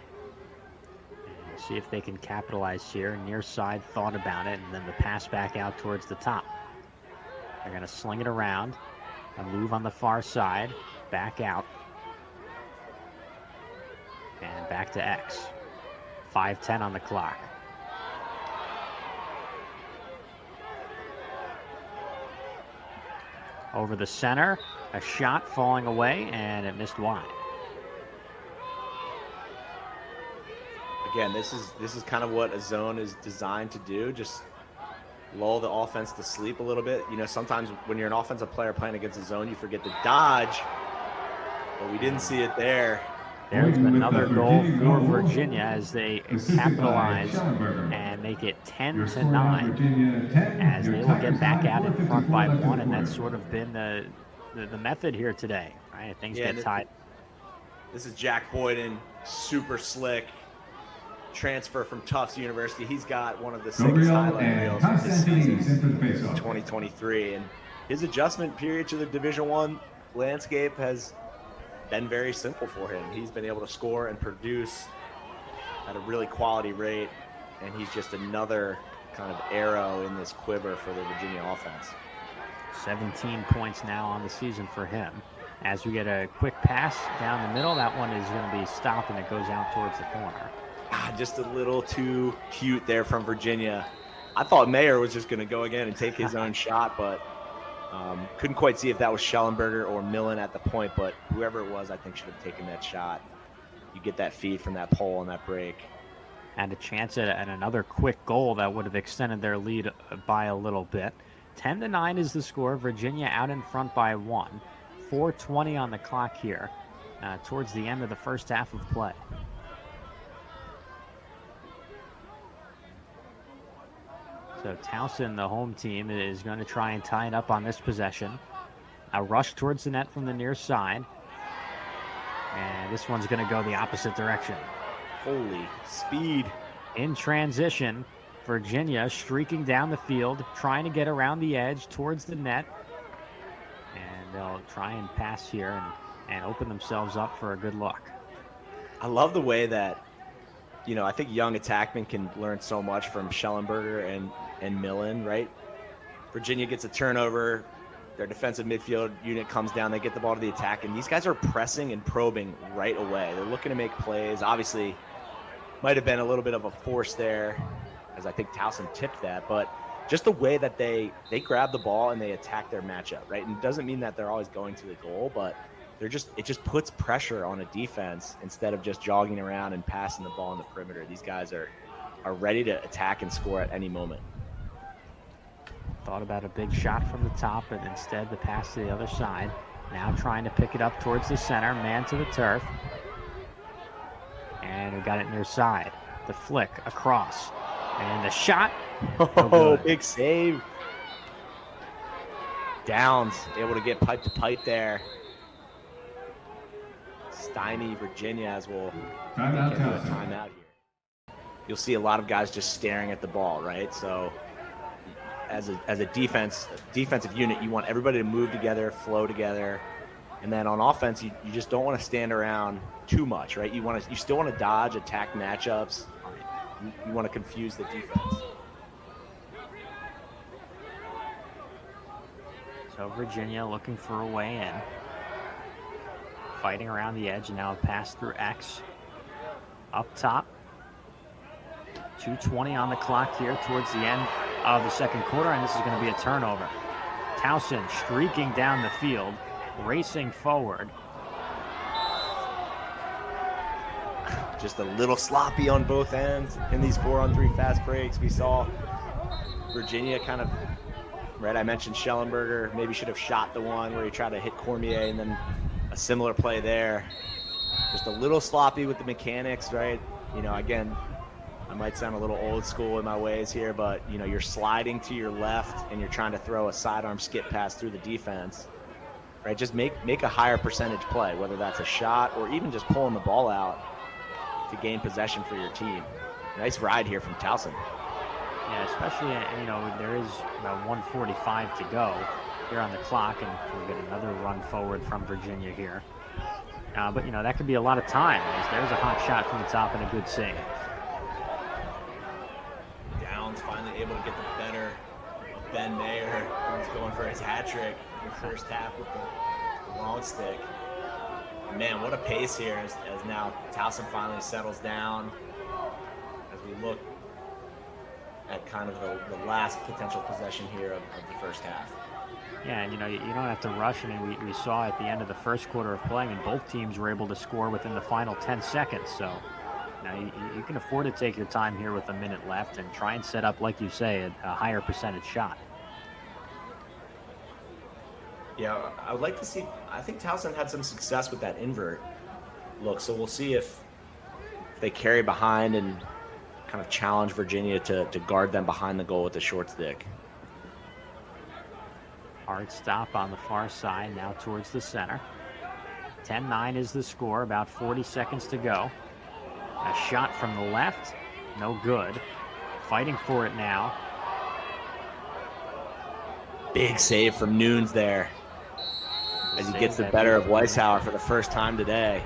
And see if they can capitalize here. Near side thought about it, and then the pass back out towards the top. They're going to sling it around. A move on the far side. Back out. And back to X. 5:10 on the clock. Over the center. A shot falling away, and it missed wide. Again, this is kind of what a zone is designed to do. Just lull the offense to sleep a little bit. You know, sometimes when you're an offensive player playing against a zone, you forget to dodge. But we didn't see it there. There's another goal for Virginia as they capitalize and make it 10-9 as they will get back out in front by 1, and that's sort of been the method here today, right? Things get tied. This is Jack Boyden, super slick. Transfer from Tufts University. He's got one of the sickest highlight reels of this season, 2023, and his adjustment period to the Division I landscape has been very simple for him. He's been able to score and produce at a really quality rate, and he's just another kind of arrow in this quiver for the Virginia offense. 17 points now on the season for him. As we get a quick pass down the middle, that one is going to be stopped, and it goes out towards the corner. Just a little too cute there from Virginia. I thought Mayer was just going to go again and take his own shot, but couldn't quite see if that was Schellenberger or Millen at the point, but whoever it was, I think should have taken that shot. You get that feed from that pole on that break. And a chance at another quick goal that would have extended their lead by a little bit. 10-9 is the score. Virginia out in front by 1. 4:20 on the clock here towards the end of the first half of play. So Towson, the home team, is going to try and tie it up on this possession. A rush towards the net from the near side. And this one's going to go the opposite direction. Holy speed. In transition, Virginia streaking down the field, trying to get around the edge towards the net. And they'll try and pass here and open themselves up for a good look. I love the way that, you know, I think young attackmen can learn so much from Schellenberger and Millen, right? Virginia gets a turnover. Their defensive midfield unit comes down. They get the ball to the attack, and these guys are pressing and probing right away. They're looking to make plays. Obviously, might have been a little bit of a force there, as I think Towson tipped that. But just the way that they grab the ball and they attack their matchup, right? And it doesn't mean that they're always going to the goal, but it just puts pressure on a defense instead of just jogging around and passing the ball in the perimeter. These guys are ready to attack and score at any moment. Thought about a big shot from the top, and instead the pass to the other side. Now trying to pick it up towards the center, man to the turf. And we got it near side. The flick across. And the shot. Oh, big save. Downs able to get pipe to pipe there. Stymie Virginia as we'll get into a timeout here. You'll see a lot of guys just staring at the ball, right? So as a defensive unit, you want everybody to move together, flow together, and then on offense, you just don't want to stand around too much, right? You still want to dodge, attack matchups. You want to confuse the defense. So Virginia looking for a way in. Fighting around the edge, and now a pass through X. Up top. 2:20 on the clock here towards the end of the second quarter, and this is going to be a turnover. Towson streaking down the field, racing forward. Just a little sloppy on both ends in these 4-on-3 fast breaks. We saw Virginia kind of, right, I mentioned Schellenberger maybe should have shot the one where he tried to hit Cormier, and then a similar play there. Just a little sloppy with the mechanics, right? You know, again, I might sound a little old school in my ways here, but, you know, you're sliding to your left and you're trying to throw a sidearm skip pass through the defense, right? Just make a higher percentage play, whether that's a shot or even just pulling the ball out to gain possession for your team. Nice ride here from Towson. Yeah, especially, you know, there is about 1:45 to go. here on the clock, and we'll get another run forward from Virginia here. But, you know, that could be a lot of time. There's a hot shot from the top and a good save. Downs finally able to get the better of Ben Mayer, who's going for his hat trick in the first half with the long stick. Man, what a pace here as now Towson finally settles down as we look at kind of the last potential possession here of the first half. Yeah, and you know, you don't have to rush. I mean, we saw at the end of the first quarter of playing, and both teams were able to score within the final 10 seconds. So, you know, you can afford to take your time here with a minute left and try and set up, like you say, a higher percentage shot. Yeah, I would like to see, I think Towson had some success with that invert look. So we'll see if they carry behind and kind of challenge Virginia to guard them behind the goal with the short stick. Hard stop on the far side, now towards the center. 10-9 is the score, about 40 seconds to go. A shot from the left, no good. Fighting for it now. Big save from Nunes there as he gets the better of Weishauer for the first time today.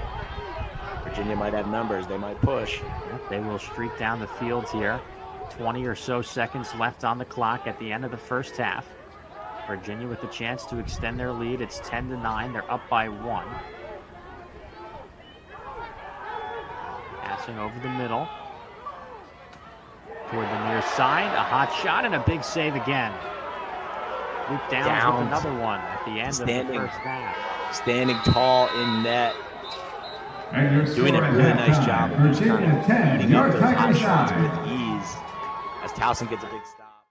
Virginia might have numbers. They might push. Yep, they will streak down the field here. 20 or so seconds left on the clock at the end of the first half. Virginia with a chance to extend their lead. It's 10-9. They're up by 1. Passing over the middle. Toward the near side. A hot shot and a big save again. Luke Downs with another one at the end of the first half. Standing tall in net. Doing a really nice job of just kind of eating up those hot shots with ease as Towson gets a big stop.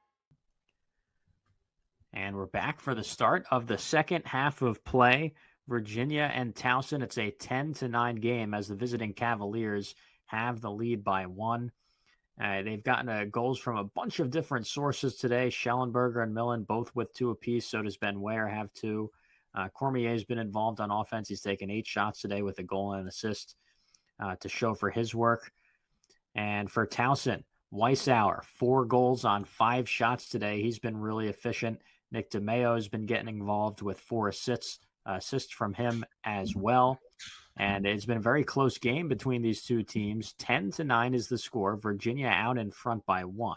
And we're back for the start of the second half of play. Virginia and Towson, it's a 10-9 game as the visiting Cavaliers have the lead by 1. They've gotten goals from a bunch of different sources today. Schellenberger and Millen both with 2 apiece. So does Ben Ware have 2. Cormier's been involved on offense. He's taken 8 shots today with a goal and an assist to show for his work. And for Towson, Weishauer, 4 goals on 5 shots today. He's been really efficient. Nick DeMeo has been getting involved with 4 assists from him as well. And it's been a very close game between these two teams. 10-9 is the score. Virginia out in front by 1.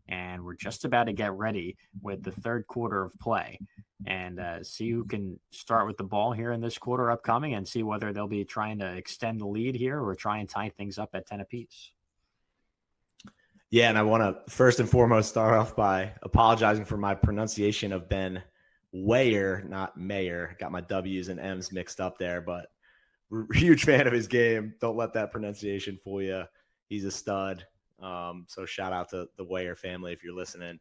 And we're just about to get ready with the third quarter of play and see who can start with the ball here in this quarter upcoming and see whether they'll be trying to extend the lead here or try and tie things up at 10 apiece. Yeah, and I want to first and foremost start off by apologizing for my pronunciation of Ben Ware, not Mayer. Got my W's and M's mixed up there, but huge fan of his game. Don't let that pronunciation fool you. He's a stud. So shout out to the Ware family if you're listening.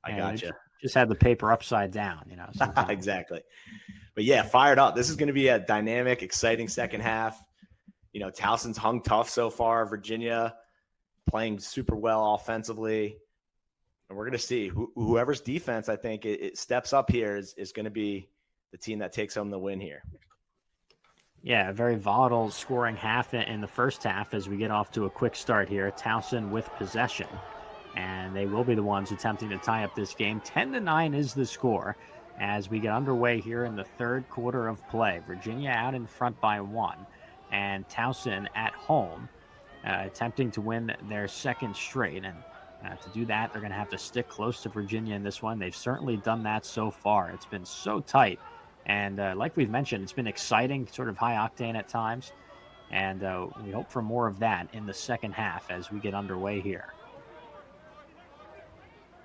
I got you. Just had the paper upside down, you know. Exactly. But yeah, fired up. This is going to be a dynamic, exciting second half. You know, Towson's hung tough so far. Virginia playing super well offensively. And we're going to see whoever's defense, I think, it steps up here is going to be the team that takes home the win here. Yeah, a very volatile scoring half in the first half as we get off to a quick start here. Towson with possession, and they will be the ones attempting to tie up this game. 10-9 is the score as we get underway here in the third quarter of play. Virginia out in front by 1, and Towson at home attempting to win their second straight. And to do that, they're going to have to stick close to Virginia in this one. They've certainly done that so far. It's been so tight. And like we've mentioned, it's been exciting, sort of high octane at times. And we hope for more of that in the second half as we get underway here.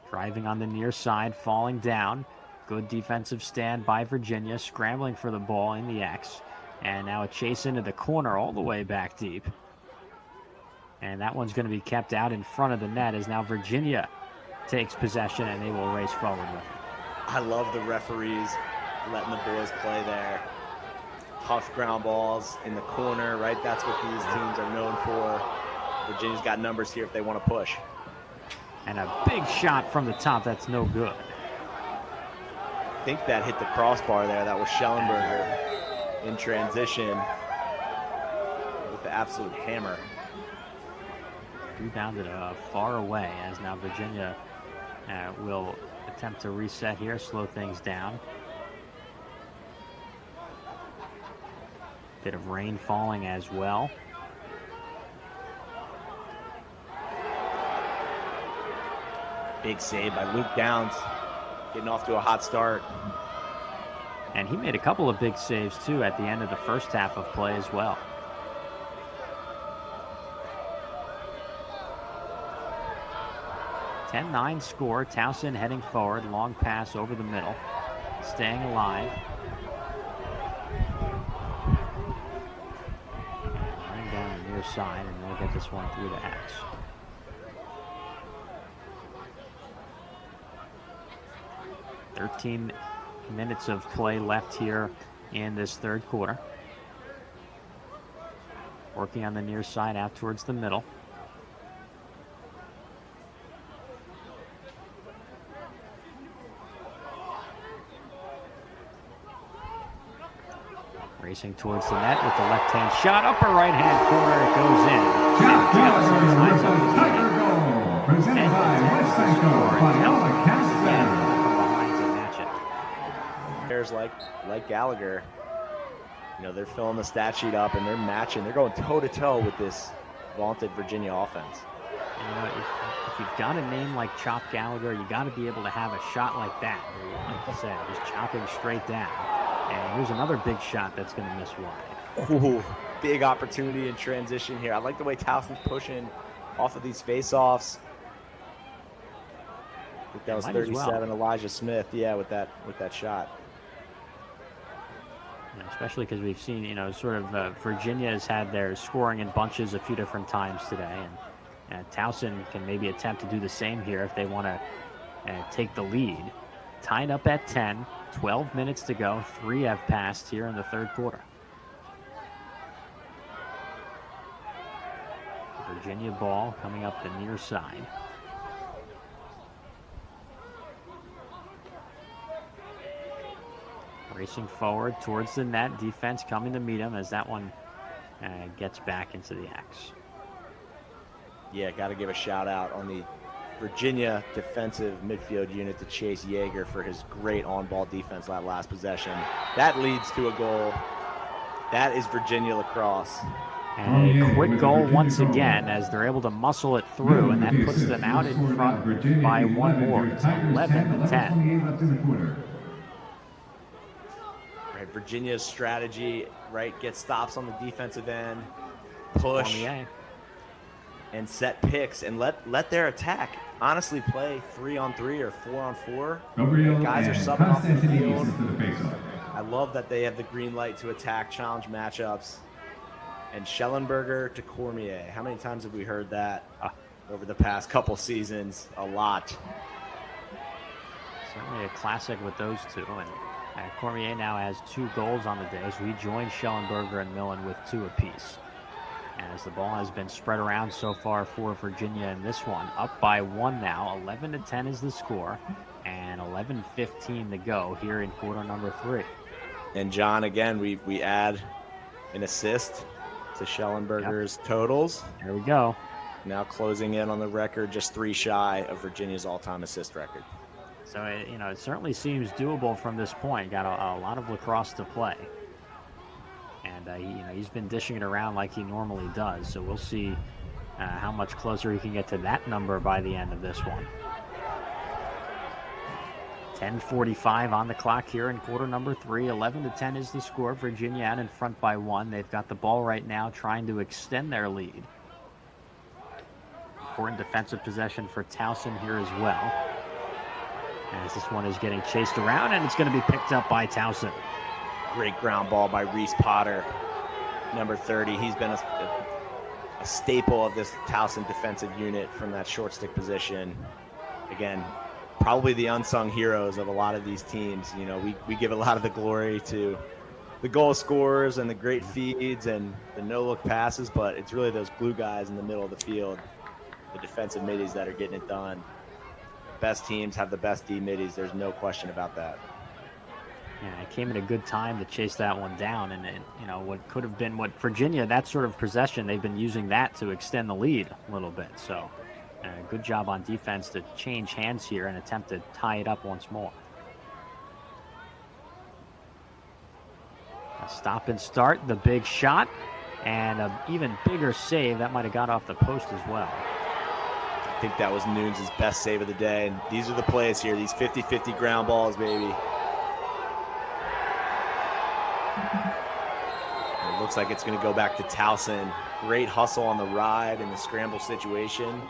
Driving on the near side, falling down. Good defensive stand by Virginia, scrambling for the ball in the X. And now a chase into the corner all the way back deep. And that one's going to be kept out in front of the net as now Virginia takes possession and they will race forward with it. I love the referees letting the boys play there. Tough ground balls in the corner, right? That's what these teams are known for. Virginia's got numbers here if they want to push. And a big shot from the top. That's no good. I think that hit the crossbar there. That was Schellenberger in transition with the absolute hammer. Rebounded far away as now Virginia will attempt to reset here, slow things down. Bit of rain falling as well. Big save by Luke Downs, getting off to a hot start. And he made a couple of big saves, too, at the end of the first half of play as well. (10-9) score. Towson heading forward. Long pass over the middle. Staying alive. Running down the near side, and they'll get this one through the X. (13 minutes of play left here in this third quarter. Working on the near side out towards the middle. Racing towards the net with the left-hand shot. Upper right-hand corner, it goes in. Chop Gallagher with a Tiger goal. Presented by West by Ella Castan. Players like Gallagher, you know, they're filling the stat sheet up and they're matching. They're going toe-to-toe with this vaunted Virginia offense. And, you know, if you've got a name like Chop Gallagher, you got to be able to have a shot like that. Like I said, just chopping straight down. And here's another big shot that's going to miss wide. Ooh, big opportunity in transition here. I like the way Towson's pushing off of these face-offs. I think that was 37, well. Elijah Smith, yeah, with that shot. Yeah, especially because we've seen, you know, sort of Virginia has had their scoring in bunches a few different times today, and Towson can maybe attempt to do the same here if they want to take the lead. Tied up at 10, 12 minutes to go. 3 have passed here in the third quarter. Virginia ball coming up the near side. Racing forward towards the net. Defense coming to meet him as that one gets back into the X. Yeah, got to give a shout out on the Virginia defensive midfield unit to Chase Yeager for his great on-ball defense that last possession. That leads to a goal. That is Virginia lacrosse. And a quick goal once again as they're able to muscle it through, and that puts them out in front by one more. It's 11-10. Right, Virginia's strategy, right, get stops on the defensive end, push, and set picks, and let their attack honestly play 3-on-3 or 4-on-4. Guys are subbing off the field. I love that they have the green light to attack challenge matchups. And Schellenberger to Cormier. How many times have we heard that over the past couple seasons? A lot. Certainly a classic with those two. And Cormier now has 2 goals on the day, so he joins Schellenberger and Millen with 2 apiece. As the ball has been spread around so far for Virginia in this one. Up by 1 now. 11-10 is the score. And 11:15 to go here in quarter number 3. And John, again, we add an assist to Schellenberger's totals. There we go. Now closing in on the record, just 3 shy of Virginia's all-time assist record. So, it certainly seems doable from this point. Got a lot of lacrosse to play. And, he's been dishing it around like he normally does. So we'll see how much closer he can get to that number by the end of this one. 10:45 on the clock here in quarter number 3. 11-10 is the score. Virginia out in front by 1. They've got the ball right now trying to extend their lead. Important defensive possession for Towson here as well. As this one is getting chased around, and it's going to be picked up by Towson. Great ground ball by Reese Potter, number 30. He's been a staple of this Towson defensive unit from that short stick position. Again, probably the unsung heroes of a lot of these teams. You know, we give a lot of the glory to the goal scorers and the great feeds and the no-look passes, but it's really those glue guys in the middle of the field, the defensive middies that are getting it done. Best teams have the best D middies. There's no question about that. Yeah, it came at a good time to chase that one down, and what could have been what Virginia, that sort of possession, they've been using that to extend the lead a little bit. So good job on defense to change hands here and attempt to tie it up once more. Stop and start, the big shot, and an even bigger save. That might have got off the post as well. I think that was Nunes' best save of the day. And these are the plays here, these 50-50 ground balls, baby. It looks like it's going to go back to Towson. Great hustle on the ride in the scramble situation.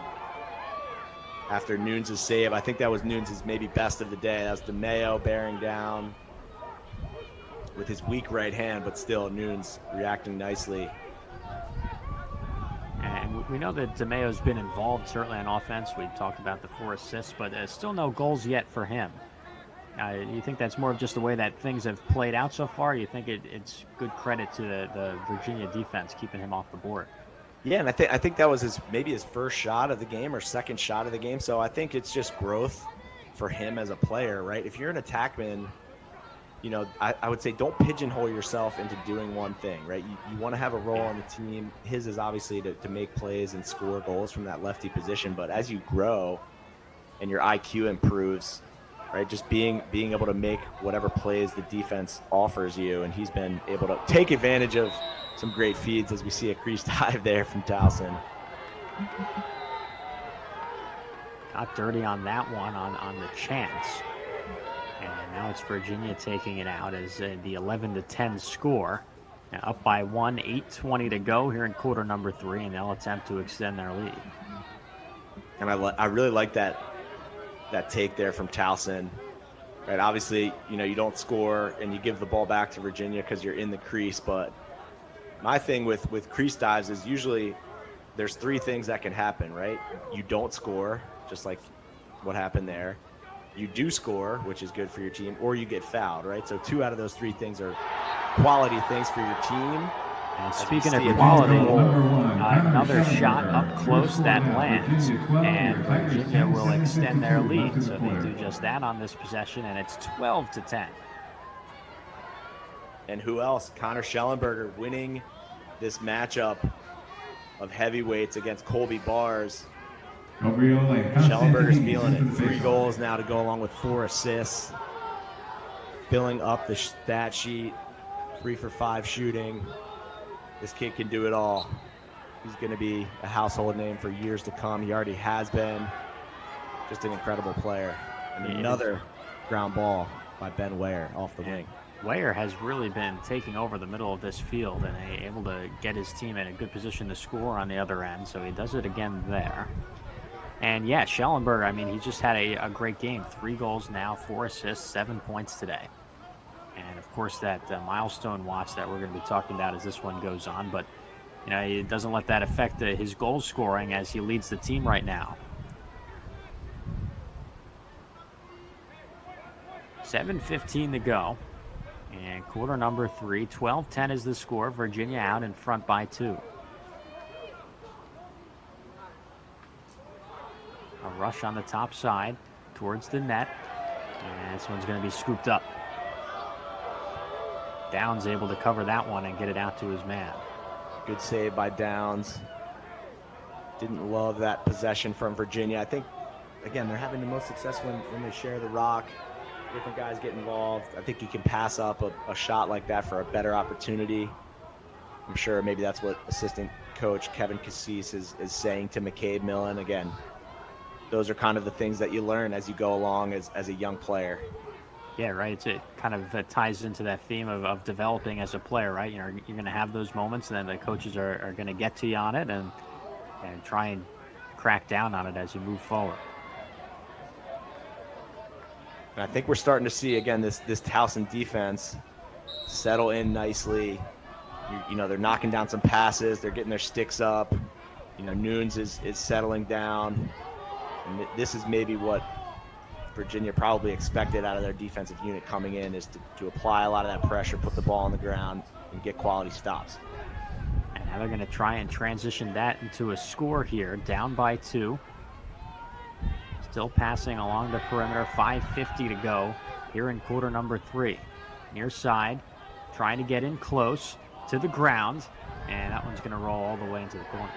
After Nunes' save, I think that was Nunes' maybe best of the day. That was DeMeo bearing down with his weak right hand, but still Nunes reacting nicely. And we know that DeMeo's been involved certainly on offense. We talked about the 4 assists, but still no goals yet for him. You think that's more of just the way that things have played out so far? You think it's good credit to the Virginia defense keeping him off the board? Yeah, and I think that was maybe his first shot of the game or second shot of the game. So I think it's just growth for him as a player, right? If you're an attackman, I would say don't pigeonhole yourself into doing one thing, right? You want to have a role on the team. His is obviously to make plays and score goals from that lefty position. But as you grow and your IQ improves, right, just being able to make whatever plays the defense offers you, and he's been able to take advantage of some great feeds, as we see a crease dive there from Towson. Got dirty on that one on the chance. And now it's Virginia taking it out as the 11-10 score. Now up by 1, 8:20 to go here in quarter number 3, and they'll attempt to extend their lead. And I really like that take there from Towson. Right, obviously, you don't score and you give the ball back to Virginia because you're in the crease, but my thing with crease dives is usually there's 3 things that can happen, right? You don't score, just like what happened there. You do score, which is good for your team, or you get fouled, right? So 2 out of those 3 things are quality things for your team. And speaking of quality, another shot up close that lands, and Virginia will extend their lead. So they do just that on this possession, and it's 12-10. And who else? Connor Schellenberger winning this matchup of heavyweights against Colby Bars. Schellenberger's feeling it. 3 goals now to go along with 4 assists. Filling up the stat sheet. 3 for 5 shooting. This kid can do it all. He's going to be a household name for years to come. He already has been. Just an incredible player. And another ground ball by Ben Ware off the wing. Ware has really been taking over the middle of this field and able to get his team in a good position to score on the other end, so he does it again there. And yeah, Schellenberger, I mean, he just had a great game. 3 goals now, 4 assists, 7 points today. And of course, that milestone watch that we're going to be talking about as this one goes on, but it doesn't let that affect his goal scoring as he leads the team right now. 7:15 to go. And quarter number 3, 12-10 is the score. Virginia out in front by 2. A rush on the top side towards the net. And this one's going to be scooped up. Downs able to cover that one and get it out to his man. Good save by Downs. Didn't love that possession from Virginia. I think, again, they're having the most success when they share the rock. Different guys get involved. I think you can pass up a shot like that for a better opportunity. I'm sure maybe that's what assistant coach Kevin Cassis is saying to McCabe Millen. Again, those are kind of the things that you learn as you go along as a young player. Yeah, right. It kind of ties into that theme of developing as a player, right? You're going to have those moments, and then the coaches are going to get to you on it and try and crack down on it as you move forward. And I think we're starting to see, again, this Towson defense settle in nicely. They're knocking down some passes. They're getting their sticks up. Nunes is settling down. And this is maybe what Virginia probably expected out of their defensive unit coming in, is to apply a lot of that pressure, put the ball on the ground, and get quality stops. And now they're going to try and transition that into a score here, down by 2. Still passing along the perimeter, 5:50 to go here in quarter number 3. Near side, trying to get in close to the ground, and that one's going to roll all the way into the corner.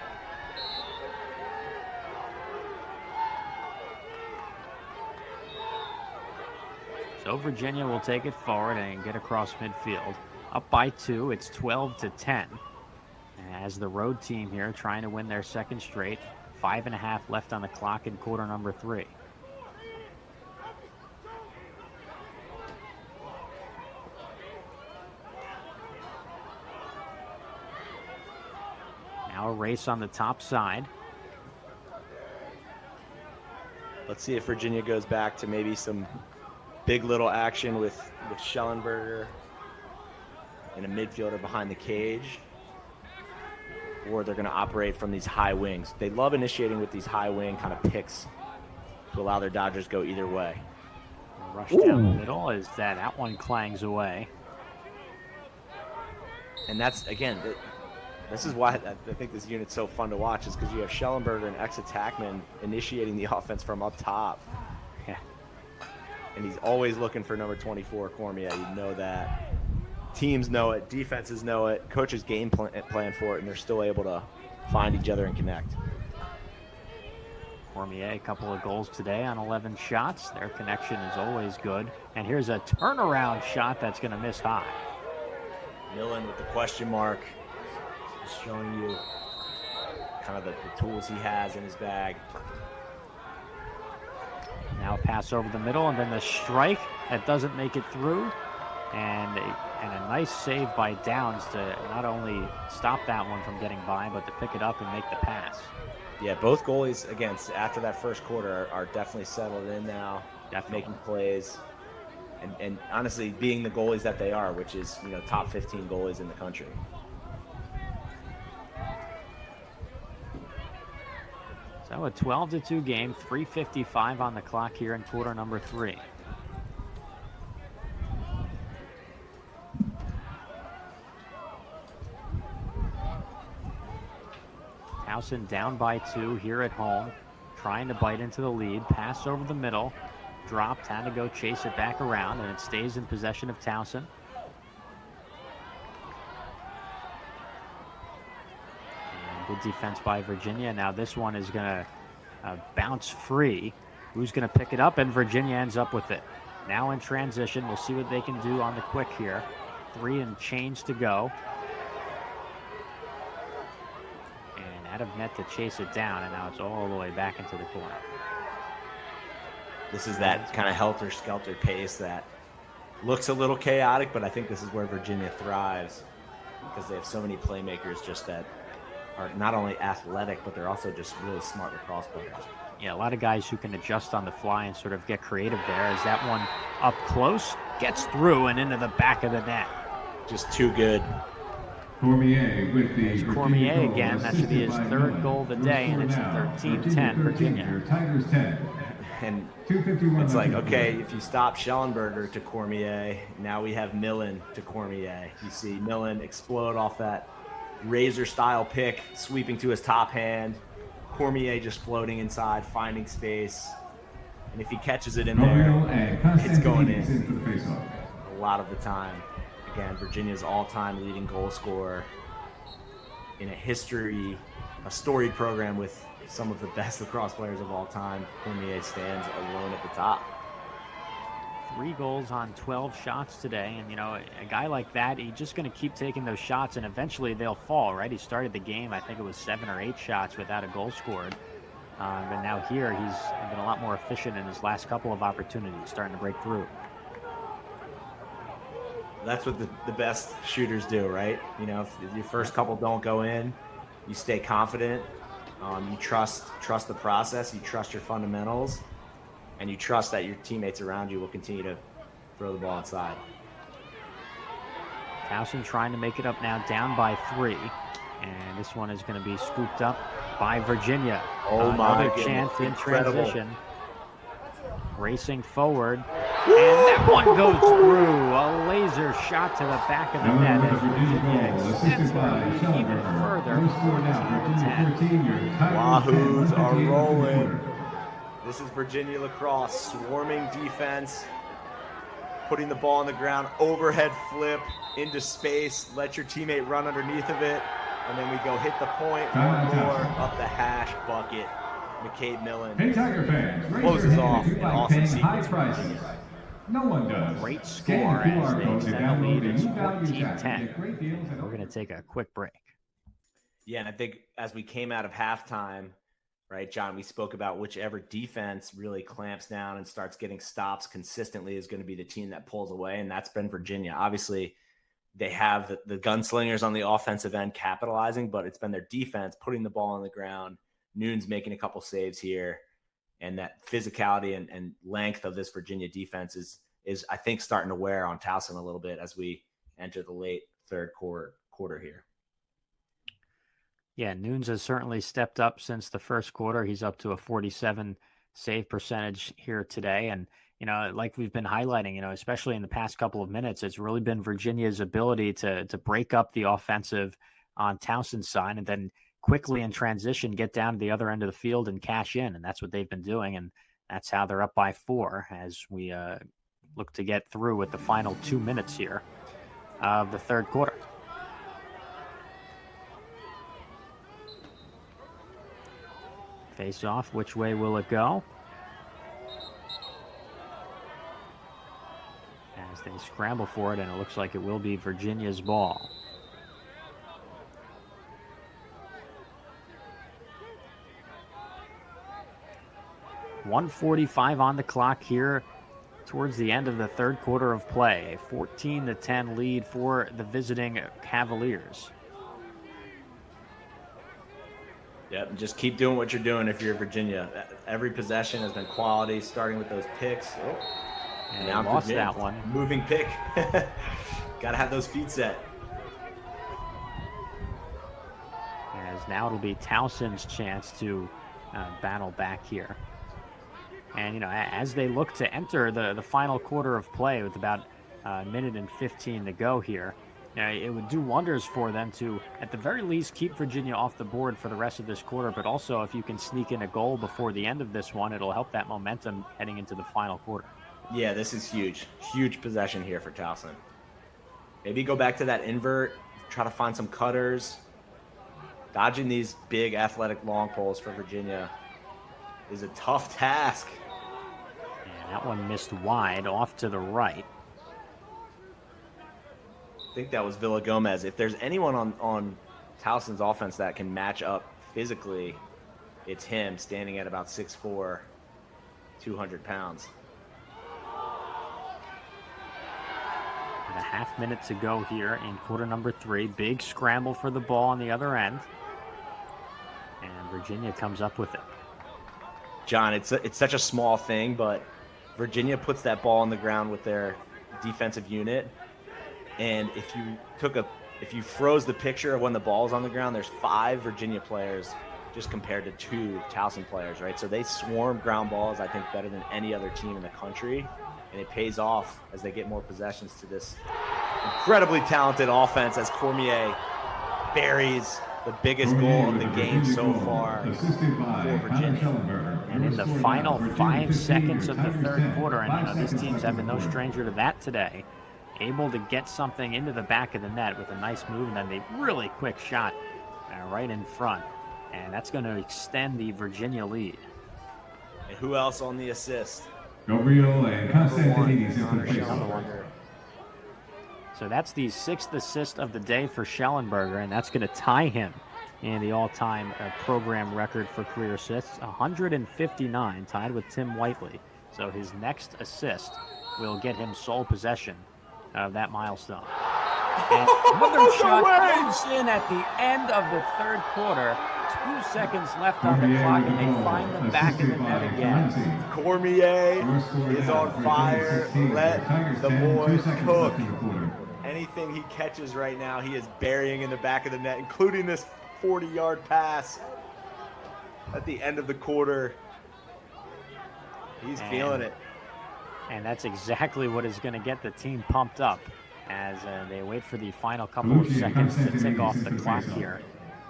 So Virginia will take it forward and get across midfield. Up by 2, it's 12-10. As the road team here trying to win their second straight. 5.5 left on the clock in quarter number 3. Now a race on the top side. Let's see if Virginia goes back to maybe some big little action with Schellenberger and a midfielder behind the cage. Or they're going to operate from these high wings. They love initiating with these high wing kind of picks to allow their Dodgers go either way. Rush down the middle as that one clangs away. And that's, again, this is why I think this unit's so fun to watch, is because you have Schellenberger and ex-attackman initiating the offense from up top. Yeah. And he's always looking for number 24, Cormier. You know that. Teams know it. Defenses know it. Coaches game plan for it, and they're still able to find each other and connect. Cormier, a couple of goals today on 11 shots. Their connection is always good. And here's a turnaround shot that's going to miss high. Millen with the question mark, just showing you kind of the tools he has in his bag. Now a pass over the middle, and then the strike that doesn't make it through. And a nice save by Downs to not only stop that one from getting by, but to pick it up and make the pass. Yeah, both goalies, again, after that first quarter, are definitely settled in now, making plays, and honestly being the goalies that they are, which is, top 15 goalies in the country. So a 12-2 game, 3:55 on the clock here in quarter number 3. Towson down by 2 here at home, trying to bite into the lead. Pass over the middle, dropped, had to go chase it back around, and it stays in possession of Towson. And good defense by Virginia. Now this one is going to bounce free. Who's going to pick it up? And Virginia ends up with it. Now in transition, we'll see what they can do on the quick here. 3 and change to go. Out of net to chase it down, and now it's all the way back into the corner. This is that kind of helter-skelter pace that looks a little chaotic, but I think this is where Virginia thrives because they have so many playmakers just that are not only athletic, but they're also just really smart lacrosse players. Yeah, a lot of guys who can adjust on the fly and sort of get creative there. As that one up close gets through and into the back of the net. Just too good. Cormier with the Cormier again. That should be his third goal of the day, and it's 13-10 Virginia. Tigers 10. And it's like, okay, if you stop Schellenberger to Cormier, now we have Millen to Cormier. You see Millen explode off that razor-style pick, sweeping to his top hand. Cormier just floating inside, finding space. And if he catches it in there, it's going in a lot of the time. Again, Virginia's all-time leading goal scorer in a storied program with some of the best lacrosse players of all time. Cormier stands alone at the top. 3 goals on 12 shots today, and a guy like that, he's just going to keep taking those shots, and eventually they'll fall, right? He started the game, I think it was 7 or 8 shots without a goal scored, but now here he's been a lot more efficient in his last couple of opportunities, starting to break through. That's what the best shooters do, right? If your first couple don't go in, you stay confident, you trust the process, you trust your fundamentals, and you trust that your teammates around you will continue to throw the ball inside. Towson trying to make it up now, down by 3, and this one is going to be scooped up by Virginia. Oh my Another goodness. chance in Incredible. transition. Racing forward, and that one goes through. A laser shot to the back of the net as Virginia extends their lead even further, 14-10. Wahoos are rolling. This is Virginia lacrosse, swarming defense, putting the ball on the ground, overhead flip into space, let your teammate run underneath of it, and then we go hit the point, one more, up the hash bucket. McCabe Millen Hey, Tiger fans, raise closes your hand off if an you'd like awesome paying high sequence. prices. No one does. Great Scan score the as QR they code to extend the download lead. the It's U Values app. 14-10. Get great deals and We're going to take a quick break. Yeah, and I think as we came out of halftime, right, John, we spoke about whichever defense really clamps down and starts getting stops consistently is going to be the team that pulls away, and that's been Virginia. Obviously, they have the gunslingers on the offensive end capitalizing, but it's been their defense putting the ball on the ground. Noon's making a couple saves here, and that physicality and length of this Virginia defense is I think starting to wear on Towson a little bit as we enter the late third quarter here. Yeah, Nunes has certainly stepped up since the first quarter. He's up to a 47 save percentage here today. And, like we've been highlighting, especially in the past couple of minutes, it's really been Virginia's ability to break up the offensive on Towson's side and then quickly in transition get down to the other end of the field and cash in. And that's what they've been doing. And that's how they're up by 4 as we look to get through with the final 2 minutes here of the third quarter. Face off, which way will it go? As they scramble for it, and it looks like it will be Virginia's ball. .145 on the clock here towards the end of the third quarter of play. 14-10 lead for the visiting Cavaliers. Yep, just keep doing what you're doing if you're Virginia. Every possession has been quality, starting with those picks. Oh, and now lost that one. Moving pick. Got to have those feet set. As now it'll be Towson's chance to battle back here. And, as they look to enter the final quarter of play with about a minute and 15 to go here, it would do wonders for them to, at the very least, keep Virginia off the board for the rest of this quarter. But also, if you can sneak in a goal before the end of this one, it'll help that momentum heading into the final quarter. Yeah, this is huge. Huge possession here for Towson. Maybe go back to that invert, try to find some cutters. Dodging these big athletic long poles for Virginia is a tough task. And that one missed wide off to the right. I think that was Villa Gomez. If there's anyone on Towson's offense that can match up physically, it's him, standing at about 6'4", 200 pounds. With a half minute to go here in quarter number 3. Big scramble for the ball on the other end. And Virginia comes up with it. John, it's such a small thing, but Virginia puts that ball on the ground with their defensive unit. And if you froze the picture of when the ball's on the ground, there's 5 Virginia players just compared to 2 Towson players, right? So they swarm ground balls, I think, better than any other team in the country. And it pays off as they get more possessions to this incredibly talented offense as Cormier buries the biggest goal of the game so far for Virginia. And in the final 5 seconds of the third quarter, and this team's have been no stranger to that today, able to get something into the back of the net with a nice move, and then a really quick shot right in front. And that's going to extend the Virginia lead. And who else on the assist? Gabriel and Constantinides into the face. So that's the 6th assist of the day for Schellenberger, and that's going to tie him in the all-time program record for career assists, 159, tied with Tim Whiteley. So his next assist will get him sole possession of that milestone. And another shot goes in at the end of the third quarter. 2 seconds left on the clock, and they find the back of the net again. Cormier is on fire. Let the boy cook. Anything he catches right now, he is burying in the back of the net, including this 40-yard pass at the end of the quarter. He's feeling it. And that's exactly what is going to get the team pumped up as they wait for the final couple of seconds to tick off the clock here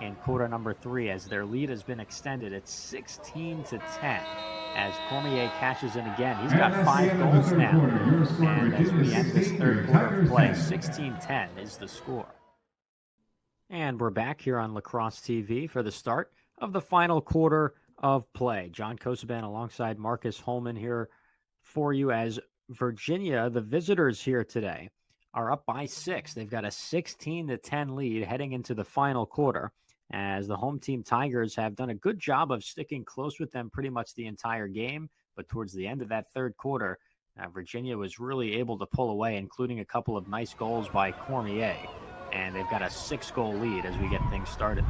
in quarter number 3 as their lead has been extended. It's 16-10 as Cormier cashes in again. He's got 5 goals now. And as we end this third quarter of play, 16-10 is the score. And we're back here on Lacrosse TV for the start of the final quarter of play. John Kosoban alongside Marcus Holman here for you as Virginia, the visitors here today, are up by 6. They've got a 16-10 lead heading into the final quarter, as the home team Tigers have done a good job of sticking close with them pretty much the entire game. But towards the end of that third quarter, Virginia was really able to pull away, including a couple of nice goals by Cormier. And they've got a 6-goal lead as we get things started.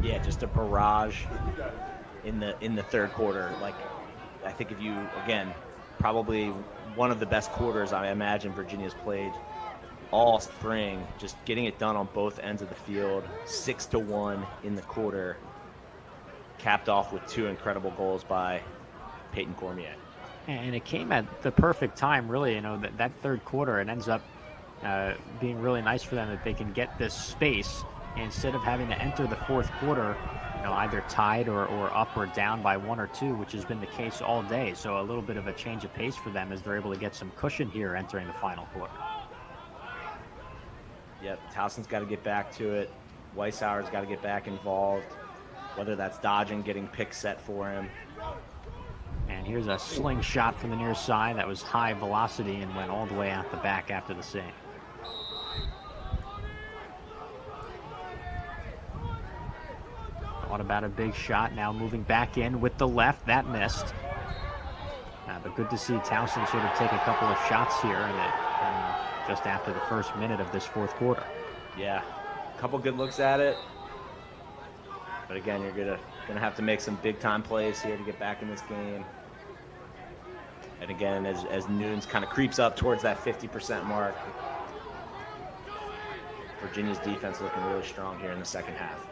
Yeah, just a barrage in the third quarter. Like, I think if you, again, probably one of the best quarters I imagine Virginia's played all spring, just getting it done on both ends of the field. 6-1 in the quarter, capped off with 2 incredible goals by Peyton Cormier. And it came at the perfect time, really. You know, that third quarter, it ends up being really nice for them that they can get this space instead of having to enter the fourth quarter, you know, either tied or up or down by 1 or 2, which has been the case all day. So a little bit of a change of pace for them as they're able to get some cushion here entering the final quarter. Yep, Towson's got to get back to it. Weishauer's got to get back involved, whether that's dodging, getting picks set for him. And here's a slingshot from the near side that was high velocity and went all the way out the back after the save. Thought about a big shot, now moving back in with the left. That missed. But good to see Towson sort of take a couple of shots here just after the first minute of this fourth quarter. Yeah, a couple good looks at it. But again, you're gonna have to make some big time plays here to get back in this game. And again, as Nunes kind of creeps up towards that 50% mark, Virginia's defense looking really strong here in the second half.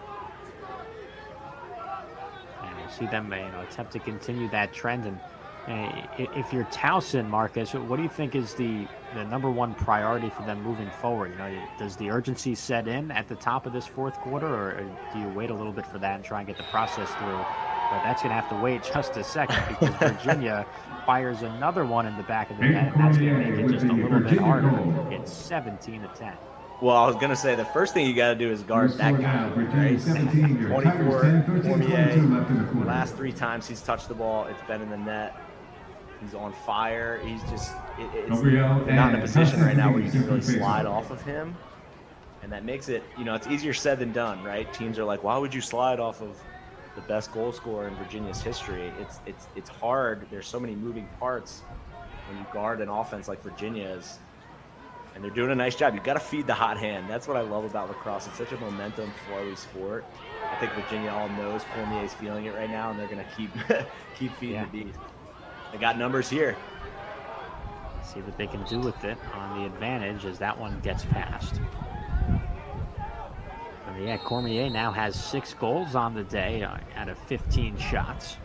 And you see them, attempt to continue that trend. And if you're Towson, Marcus, what do you think is the number one priority for them moving forward? You know, does the urgency set in at the top of this fourth quarter, or do you wait a little bit for that and try and get the process through? But that's going to have to wait just a second because Virginia fires another one in the back of the net, and that's going to make it just a little bit harder. It's 17-10. Well, I was going to say, the first thing you got to do is guard that guy, right? 24, Cormier, last 3 times he's touched the ball, it's been in the net. He's on fire. He's just, it's not in a position right now where you can really slide off of him. And that makes it, it's easier said than done, right? Teams are like, why would you slide off of the best goal scorer in Virginia's history? It's hard. There's so many moving parts when you guard an offense like Virginia's. And they're doing a nice job. You've got to feed the hot hand. That's what I love about lacrosse. It's such a momentum, flowy sport. I think Virginia all knows Cormier's feeling it right now, and they're going to keep feeding the beast. They got numbers here. See what they can do with it on the advantage as that one gets past. And yeah, Cormier now has 6 goals on the day out of 15 shots.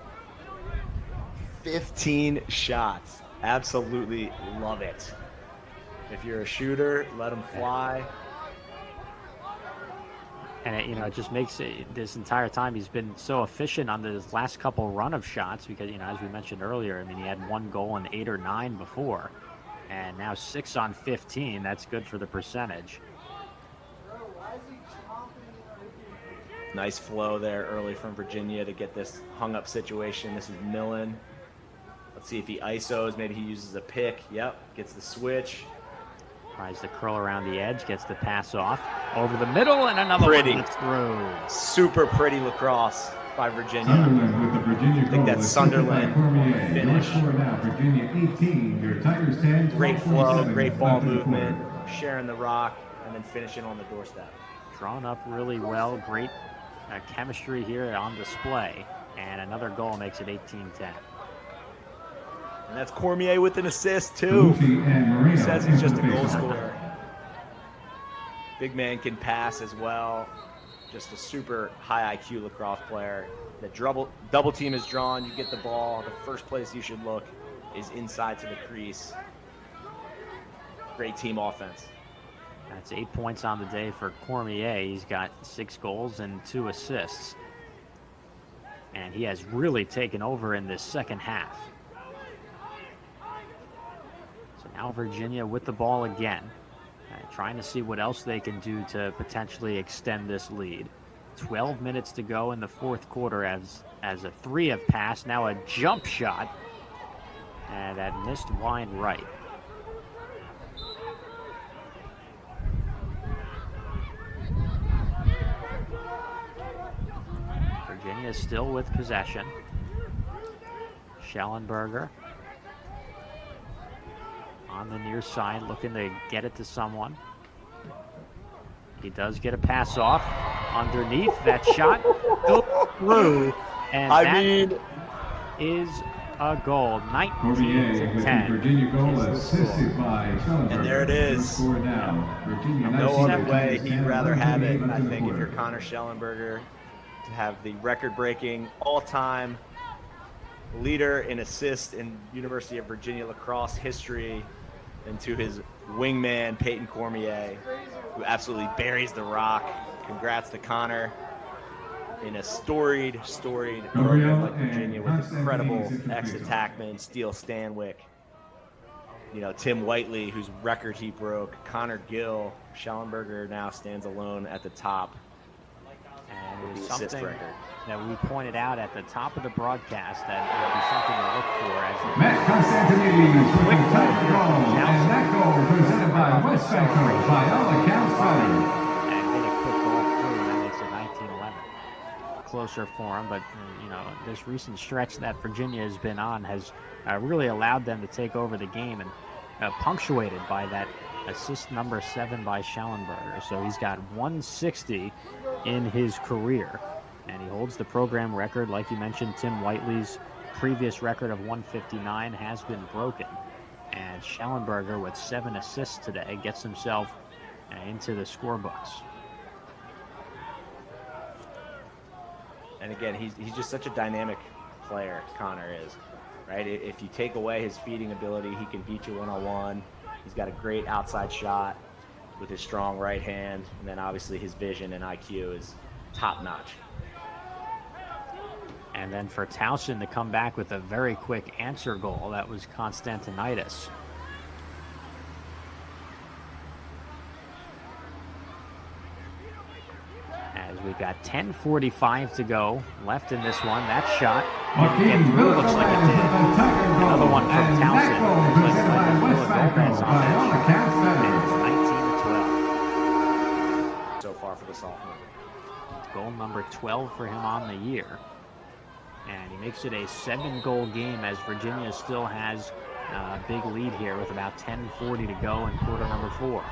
15 shots. Absolutely love it. If you're a shooter, let them fly. And it just makes it, this entire time he's been so efficient on his last couple run of shots because, as we mentioned earlier, I mean, he had 1 goal and 8 or 9 before, and now 6 on 15. That's good for the percentage. Nice flow there early from Virginia to get this hung up situation. This is Millen. Let's see if he ISOs. Maybe he uses a pick. Yep, gets the switch. Tries to curl around the edge, gets the pass off over the middle, and another one that's through. Super pretty lacrosse by Virginia. I think that's Sunderland finish. Great flow, great ball movement, sharing the rock, and then finishing on the doorstep. Drawn up really well. Great chemistry here on display, and another goal makes it 18-10. And that's Cormier with an assist, too. He says he's just a goal scorer. Big man can pass as well. Just a super high IQ lacrosse player. The double team is drawn. You get the ball. The first place you should look is inside to the crease. Great team offense. That's 8 points on the day for Cormier. He's got 6 goals and 2 assists. And he has really taken over in this second half. Now Virginia with the ball again, trying to see what else they can do to potentially extend this lead. 12 minutes to go in the fourth quarter as a 3 have passed. Now a jump shot, and that missed wide right. Virginia is still with possession. Schellenberger on the near side, looking to get it to someone. He does get a pass off underneath. That shot goes through, and that is a goal. 19-10. Virginia goal is the assisted score. by Schellenberger. And there it is. Score now. Virginia No 19, other way Virginia he'd 10, rather have it. 1:38 I left in the think if you're quarter. Connor Schellenberger, to have the record-breaking all-time leader in assists in University of Virginia lacrosse history, and to his wingman Peyton Cormier, who absolutely buries the rock. Congrats to Connor in a storied program like Virginia with incredible ex-attackmen, Steele Stanwyck, Tim Whiteley, whose record he broke, Connor Gill. Schellenberger now stands alone at the top. And it was The assist something record. that we pointed out at the top of the broadcast that would be something to look for as the Matt Constantinides with the Tiger goal, and that goal presented by West Banco by all accounts better. and get a quick goal through, and that makes it 19-11. Closer for him, but this recent stretch that Virginia has been on has really allowed them to take over the game, and punctuated by that assist number 7 by Schellenberger. So he's got 160 in his career, and he holds the program record. Like you mentioned, Tim Whiteley's previous record of 159 has been broken, and Schellenberger with 7 assists today gets himself into the scorebooks. And again, he's just such a dynamic player, Connor is, right? If you take away his feeding ability, he can beat you one-on-one. He's got a great outside shot with his strong right hand, and then obviously his vision and IQ is top-notch. And then for Towson to come back with a very quick answer goal, that was Constantinides. As we've got 10:45 to go left in this one. That shot didn't get through. Looks like it did. Another one from Towson. Looks like Gomez on that shot. And it's 19-12. So far for the sophomore. Goal number 12 for him on the year. And he makes it a 7-goal game as Virginia still has a big lead here with about 10:40 to go in quarter number 4.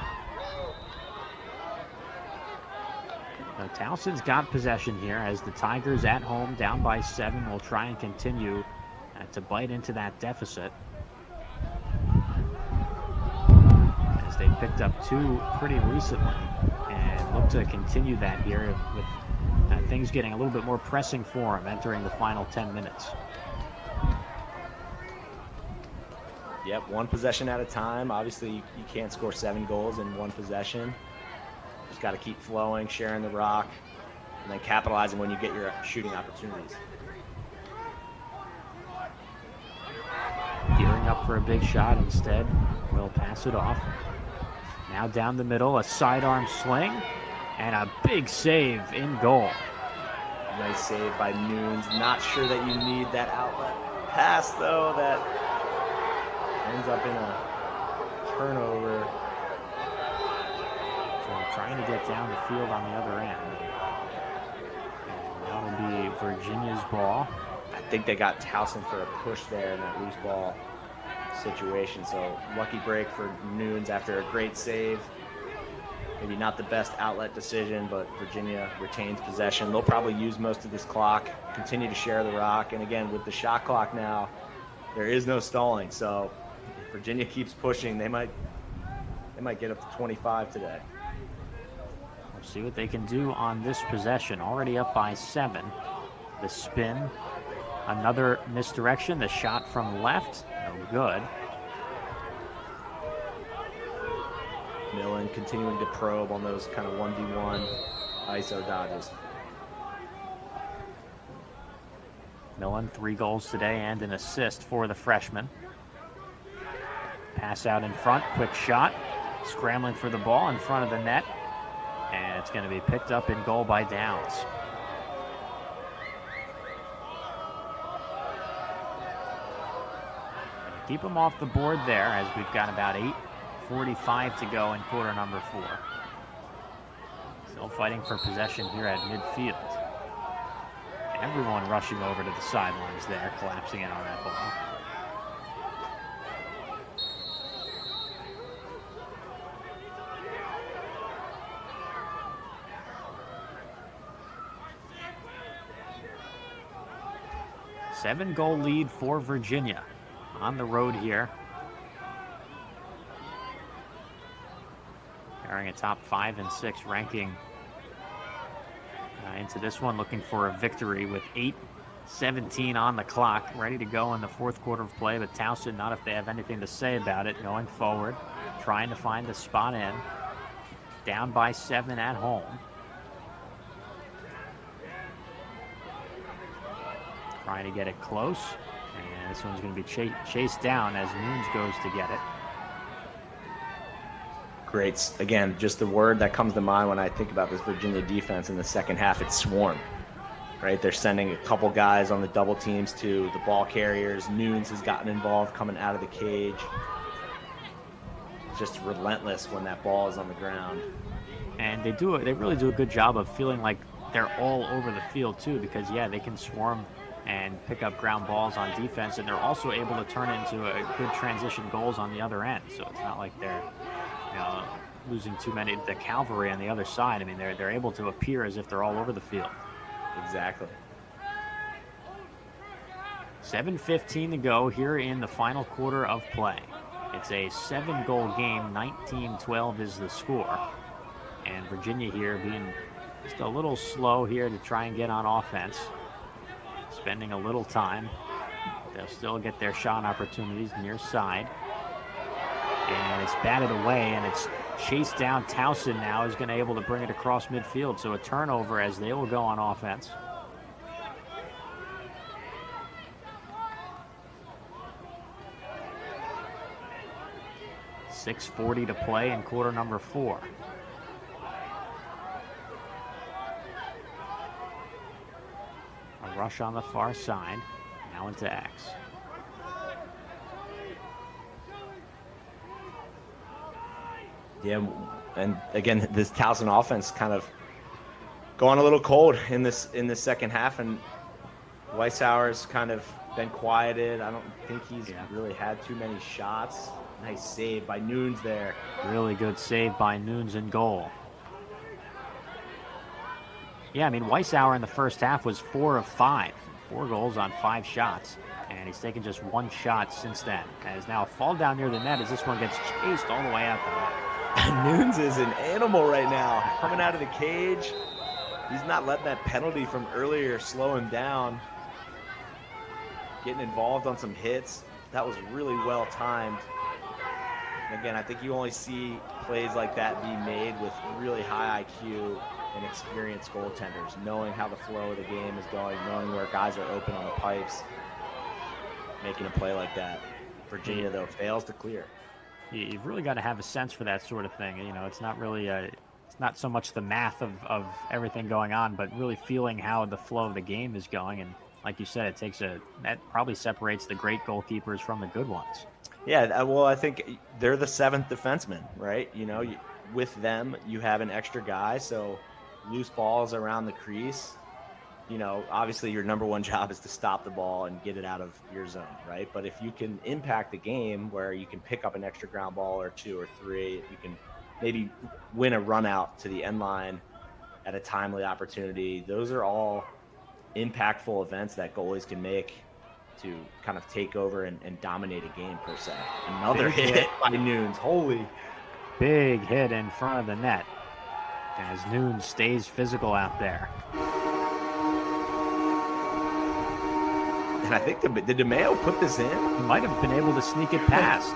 Now, Towson's got possession here as the Tigers at home down by 7 will try and continue to bite into that deficit. As they picked up 2 pretty recently and look to continue that here with things getting a little bit more pressing for him entering the final 10 minutes. Yep, one possession at a time. Obviously, you can't score 7 goals in one possession. Just got to keep flowing, sharing the rock, and then capitalizing when you get your shooting opportunities. Gearing up for a big shot instead. Will pass it off. Now down the middle, a sidearm sling, and a big save in goal. Nice save by Nunes. Not sure that you need that outlet pass, though, that ends up in a turnover. So trying to get down the field on the other end. And that'll be Virginia's ball. I think they got Towson for a push there in that loose ball situation. So lucky break for Nunes after a great save. Maybe not the best outlet decision, but Virginia retains possession. They'll probably use most of this clock, continue to share the rock. And again, with the shot clock now, there is no stalling. So if Virginia keeps pushing, they might get up to 25 today. We'll see what they can do on this possession. Already up by 7. The spin. Another misdirection. The shot from left. No good. Millen continuing to probe on those kind of 1v1 ISO dodges. Millen, 3 goals today and an assist for the freshman. Pass out in front, quick shot. Scrambling for the ball in front of the net. And it's going to be picked up in goal by Downs. Keep them off the board there as we've got about 8:45 to go in quarter number 4. Still fighting for possession here at midfield. Everyone rushing over to the sidelines there, collapsing in on that ball. Seven-goal lead for Virginia on the road here. Carrying a top 5 and 6 ranking into this one, looking for a victory with 8:17 on the clock, ready to go in the fourth quarter of play. But Towson, not if they have anything to say about it, going forward, trying to find the spot in. Down by 7 at home. Trying to get it close, and this one's going to be chased down as Nunes goes to get it. Great. Again, just the word that comes to mind when I think about this Virginia defense in the second half, it's swarm, right? They're sending a couple guys on the double teams to the ball carriers. Nunes has gotten involved coming out of the cage. Just relentless when that ball is on the ground. And they really do a good job of feeling like they're all over the field too, because yeah, they can swarm and pick up ground balls on defense, and they're also able to turn it into a good transition goals on the other end. So it's not like they're losing too many. The cavalry on the other side, I mean, they're able to appear as if they're all over the field. Exactly. 7:15 to go here in the final quarter of play. It's a 7-goal game. 19-12 is the score, and Virginia here being just a little slow here to try and get on offense, spending a little time. They'll still get their shot opportunities near side. And it's batted away, and it's chased down. Towson now is going to be able to bring it across midfield. So a turnover as they will go on offense. .640 to play in quarter number 4. A rush on the far side. Now into X. Yeah, and again, this Towson offense kind of going a little cold in this second half, and Weishauer's kind of been quieted. I don't think he's really had too many shots. Nice save by Nunes there. Really good save by Nunes in goal. Yeah, I mean, Weishauer in the first half was 4 of 5. 4 goals on 5 shots, and he's taken just 1 shot since then. And is now a fall down near the net as this one gets chased all the way out the net. Nunes is an animal right now. Coming out of the cage. He's not letting that penalty from earlier slow him down. Getting involved on some hits. That was really well timed. And again, I think you only see plays like that be made with really high IQ and experienced goaltenders, knowing how the flow of the game is going, knowing where guys are open on the pipes, making a play like that. Virginia, though, fails to clear. You've really got to have a sense for that sort of thing. You know, it's not really it's not so much the math of everything going on, but really feeling how the flow of the game is going. And like you said, that probably separates the great goalkeepers from the good ones. Yeah, well, I think they're the 7th defenseman, right? You know, with them, you have an extra guy, so loose balls around the crease. You know, obviously your number one job is to stop the ball and get it out of your zone, right? But if you can impact the game where you can pick up an extra ground ball or 2 or 3, you can maybe win a run out to the end line at a timely opportunity. Those are all impactful events that goalies can make to kind of take over and dominate a game, per se. Another hit by Nunes. Holy. Big hit in front of the net as Nunes stays physical out there. And I think, did DeMeo put this in? He might have been able to sneak it past.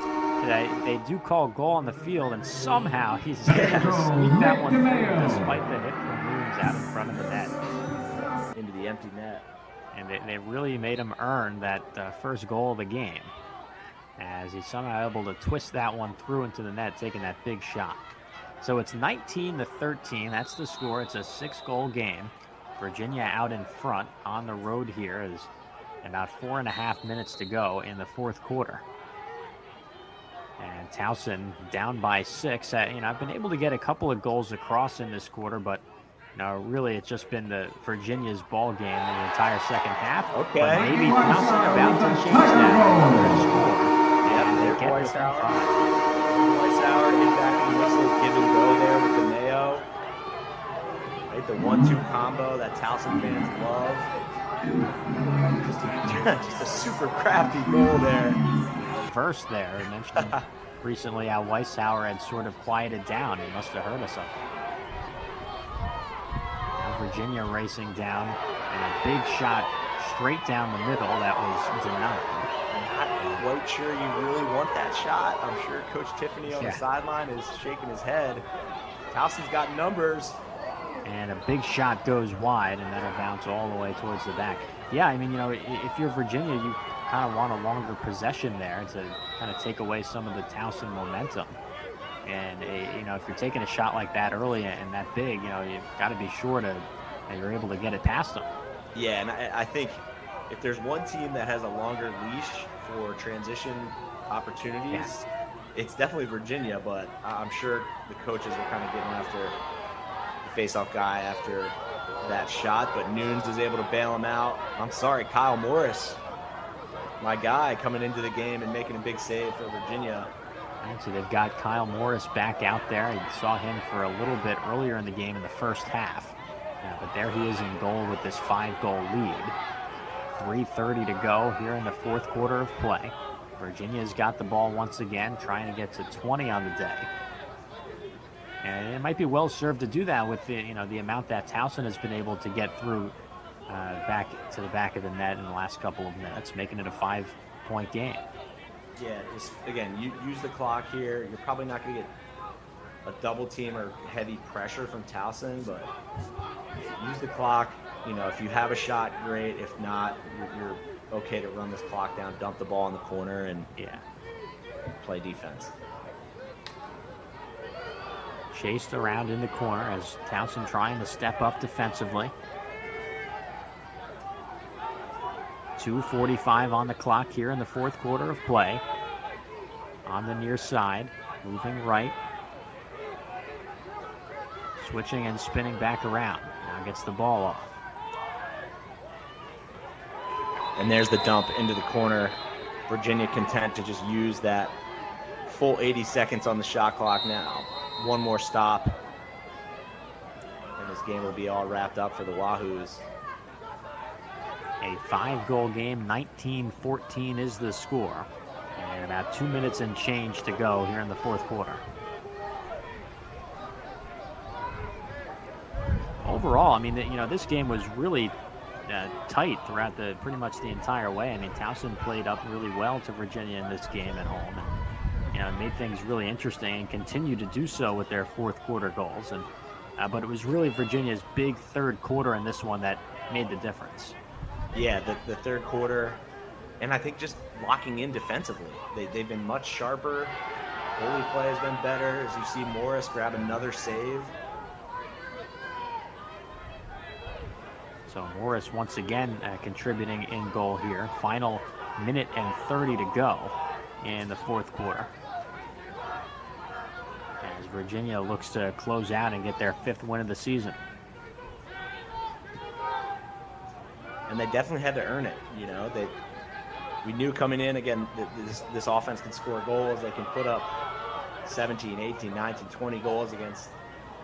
They do call goal on the field, and somehow he's able to sneak that one through despite the hit from Nunes out in front of the net. Into the empty net. And they really made him earn that first goal of the game, as he's somehow able to twist that one through into the net, taking that big shot. So it's 19-13. That's the score. It's a 6-goal game. Virginia out in front on the road here. Is about 4.5 minutes to go in the fourth quarter. And Towson down by 6. I've been able to get a couple of goals across in this quarter, but No, really, it's just been the Virginia's ball game in the entire second half. Okay. But maybe Towson about to change that score. Yeah, And they're they get White within Sour. 5. White Sour getting back in the mix, a little give and go there with the Mayo. Right, the 1-2 combo that Towson fans love. Just a super crafty goal there. Verse there. I mentioned recently how Weishauer had sort of quieted down. He must have heard us up. Virginia racing down, and a big shot straight down the middle that was denied. Not quite sure you really want that shot. I'm sure Coach Tiffany on the sideline is shaking his head. Towson's got numbers. And a big shot goes wide, and that'll bounce all the way towards the back. Yeah, I mean, you know, if you're Virginia, you kind of want a longer possession there to kind of take away some of the Towson momentum. And, you know, if you're taking a shot like that early and that big, you know, you've got to be sure that you're able to get it past them. Yeah, and I think if there's one team that has a longer leash for transition opportunities, it's definitely Virginia, but I'm sure the coaches are kind of getting after the face-off guy after that shot, but Nunes is able to bail him out. I'm sorry, Kyle Morris, my guy, coming into the game and making a big save for Virginia. So they've got Kyle Morris back out there. You saw him for a little bit earlier in the game in the first half. But there he is in goal with this 5-goal lead. 3:30 to go here in the fourth quarter of play. Virginia's got the ball once again, trying to get to 20 on the day. And it might be well served to do that with the amount that Towson has been able to get through back to the back of the net in the last couple of minutes, making it a 5-point game. Yeah, just, again, you use the clock here. You're probably not going to get a double team or heavy pressure from Towson, but use the clock. You know, if you have a shot, great. If not, you're okay to run this clock down, dump the ball in the corner, and play defense. Chased around in the corner as Towson trying to step up defensively. 2:45 on the clock here in the fourth quarter of play. On the near side, moving right. Switching and spinning back around. Now gets the ball off. And there's the dump into the corner. Virginia content to just use that full 80 seconds on the shot clock now. One more stop, and this game will be all wrapped up for the Wahoos. A 5-goal game, 19-14 is the score. And about 2 minutes and change to go here in the fourth quarter. Overall, I mean, this game was really tight throughout pretty much the entire way. I mean, Towson played up really well to Virginia in this game at home, and made things really interesting and continued to do so with their fourth quarter goals. And but it was really Virginia's big third quarter in this one that made the difference. Yeah, the third quarter, and I think just locking in defensively. They've been much sharper. Goalie play has been better. As you see Morris grab another save. So Morris once again contributing in goal here. Final minute and 30 to go in the fourth quarter. As Virginia looks to close out and get their 5th win of the season. And they definitely had to earn it. We knew coming in, again, this offense can score goals. They can put up 17, 18, 19, 20 goals against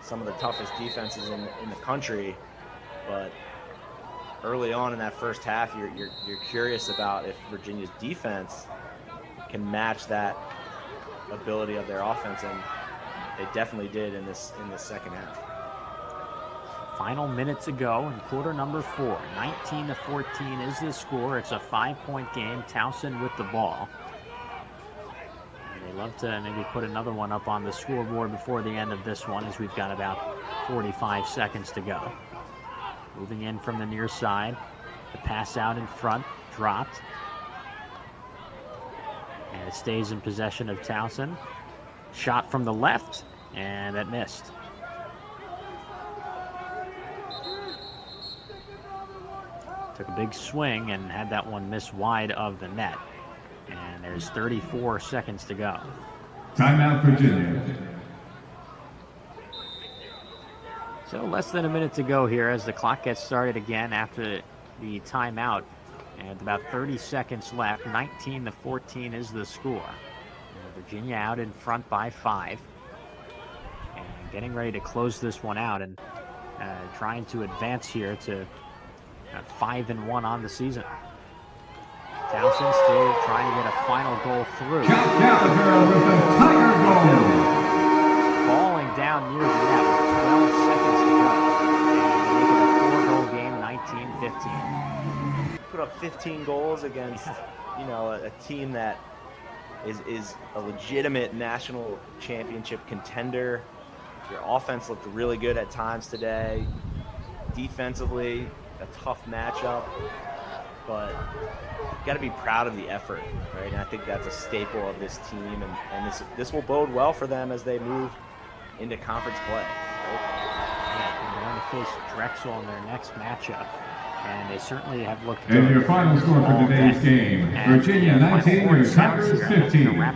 some of the toughest defenses in the country. But early on in that first half, you're curious about if Virginia's defense can match that ability of their offense, and they definitely did in this second half. Final minute to go in quarter number 4. 19-14 is the score. It's a 5-point game. Towson with the ball. And they love to maybe put another one up on the scoreboard before the end of this one, as we've got about 45 seconds to go. Moving in from the near side. The pass out in front, dropped. And it stays in possession of Towson. Shot from the left, and that missed. Took a big swing and had that one miss wide of the net. And there's 34 seconds to go. Timeout, Virginia. So less than a minute to go here as the clock gets started again after the timeout. And about 30 seconds left. 19-14 is the score. Virginia out in front by 5. And getting ready to close this one out and trying to advance here to 5-1 on the season. Towson still trying to get a final goal through. Chuck Gallagher with the Tiger goal. Falling down near the net with 12 seconds to go. And making a 4-goal game, 19-15. Put up 15 goals against, you know, a team that is a legitimate national championship contender. Your offense looked really good at times today. Defensively, a tough matchup, but you got to be proud of the effort, right? And I think that's a staple of this team, and this will bode well for them as they move into conference play. Right? Yeah, they're going to face Drexel in their next matchup, and they certainly have looked And good. your final score for today's game, And Virginia the final 19, score your sounds Tigers here. That's gonna 15. wrap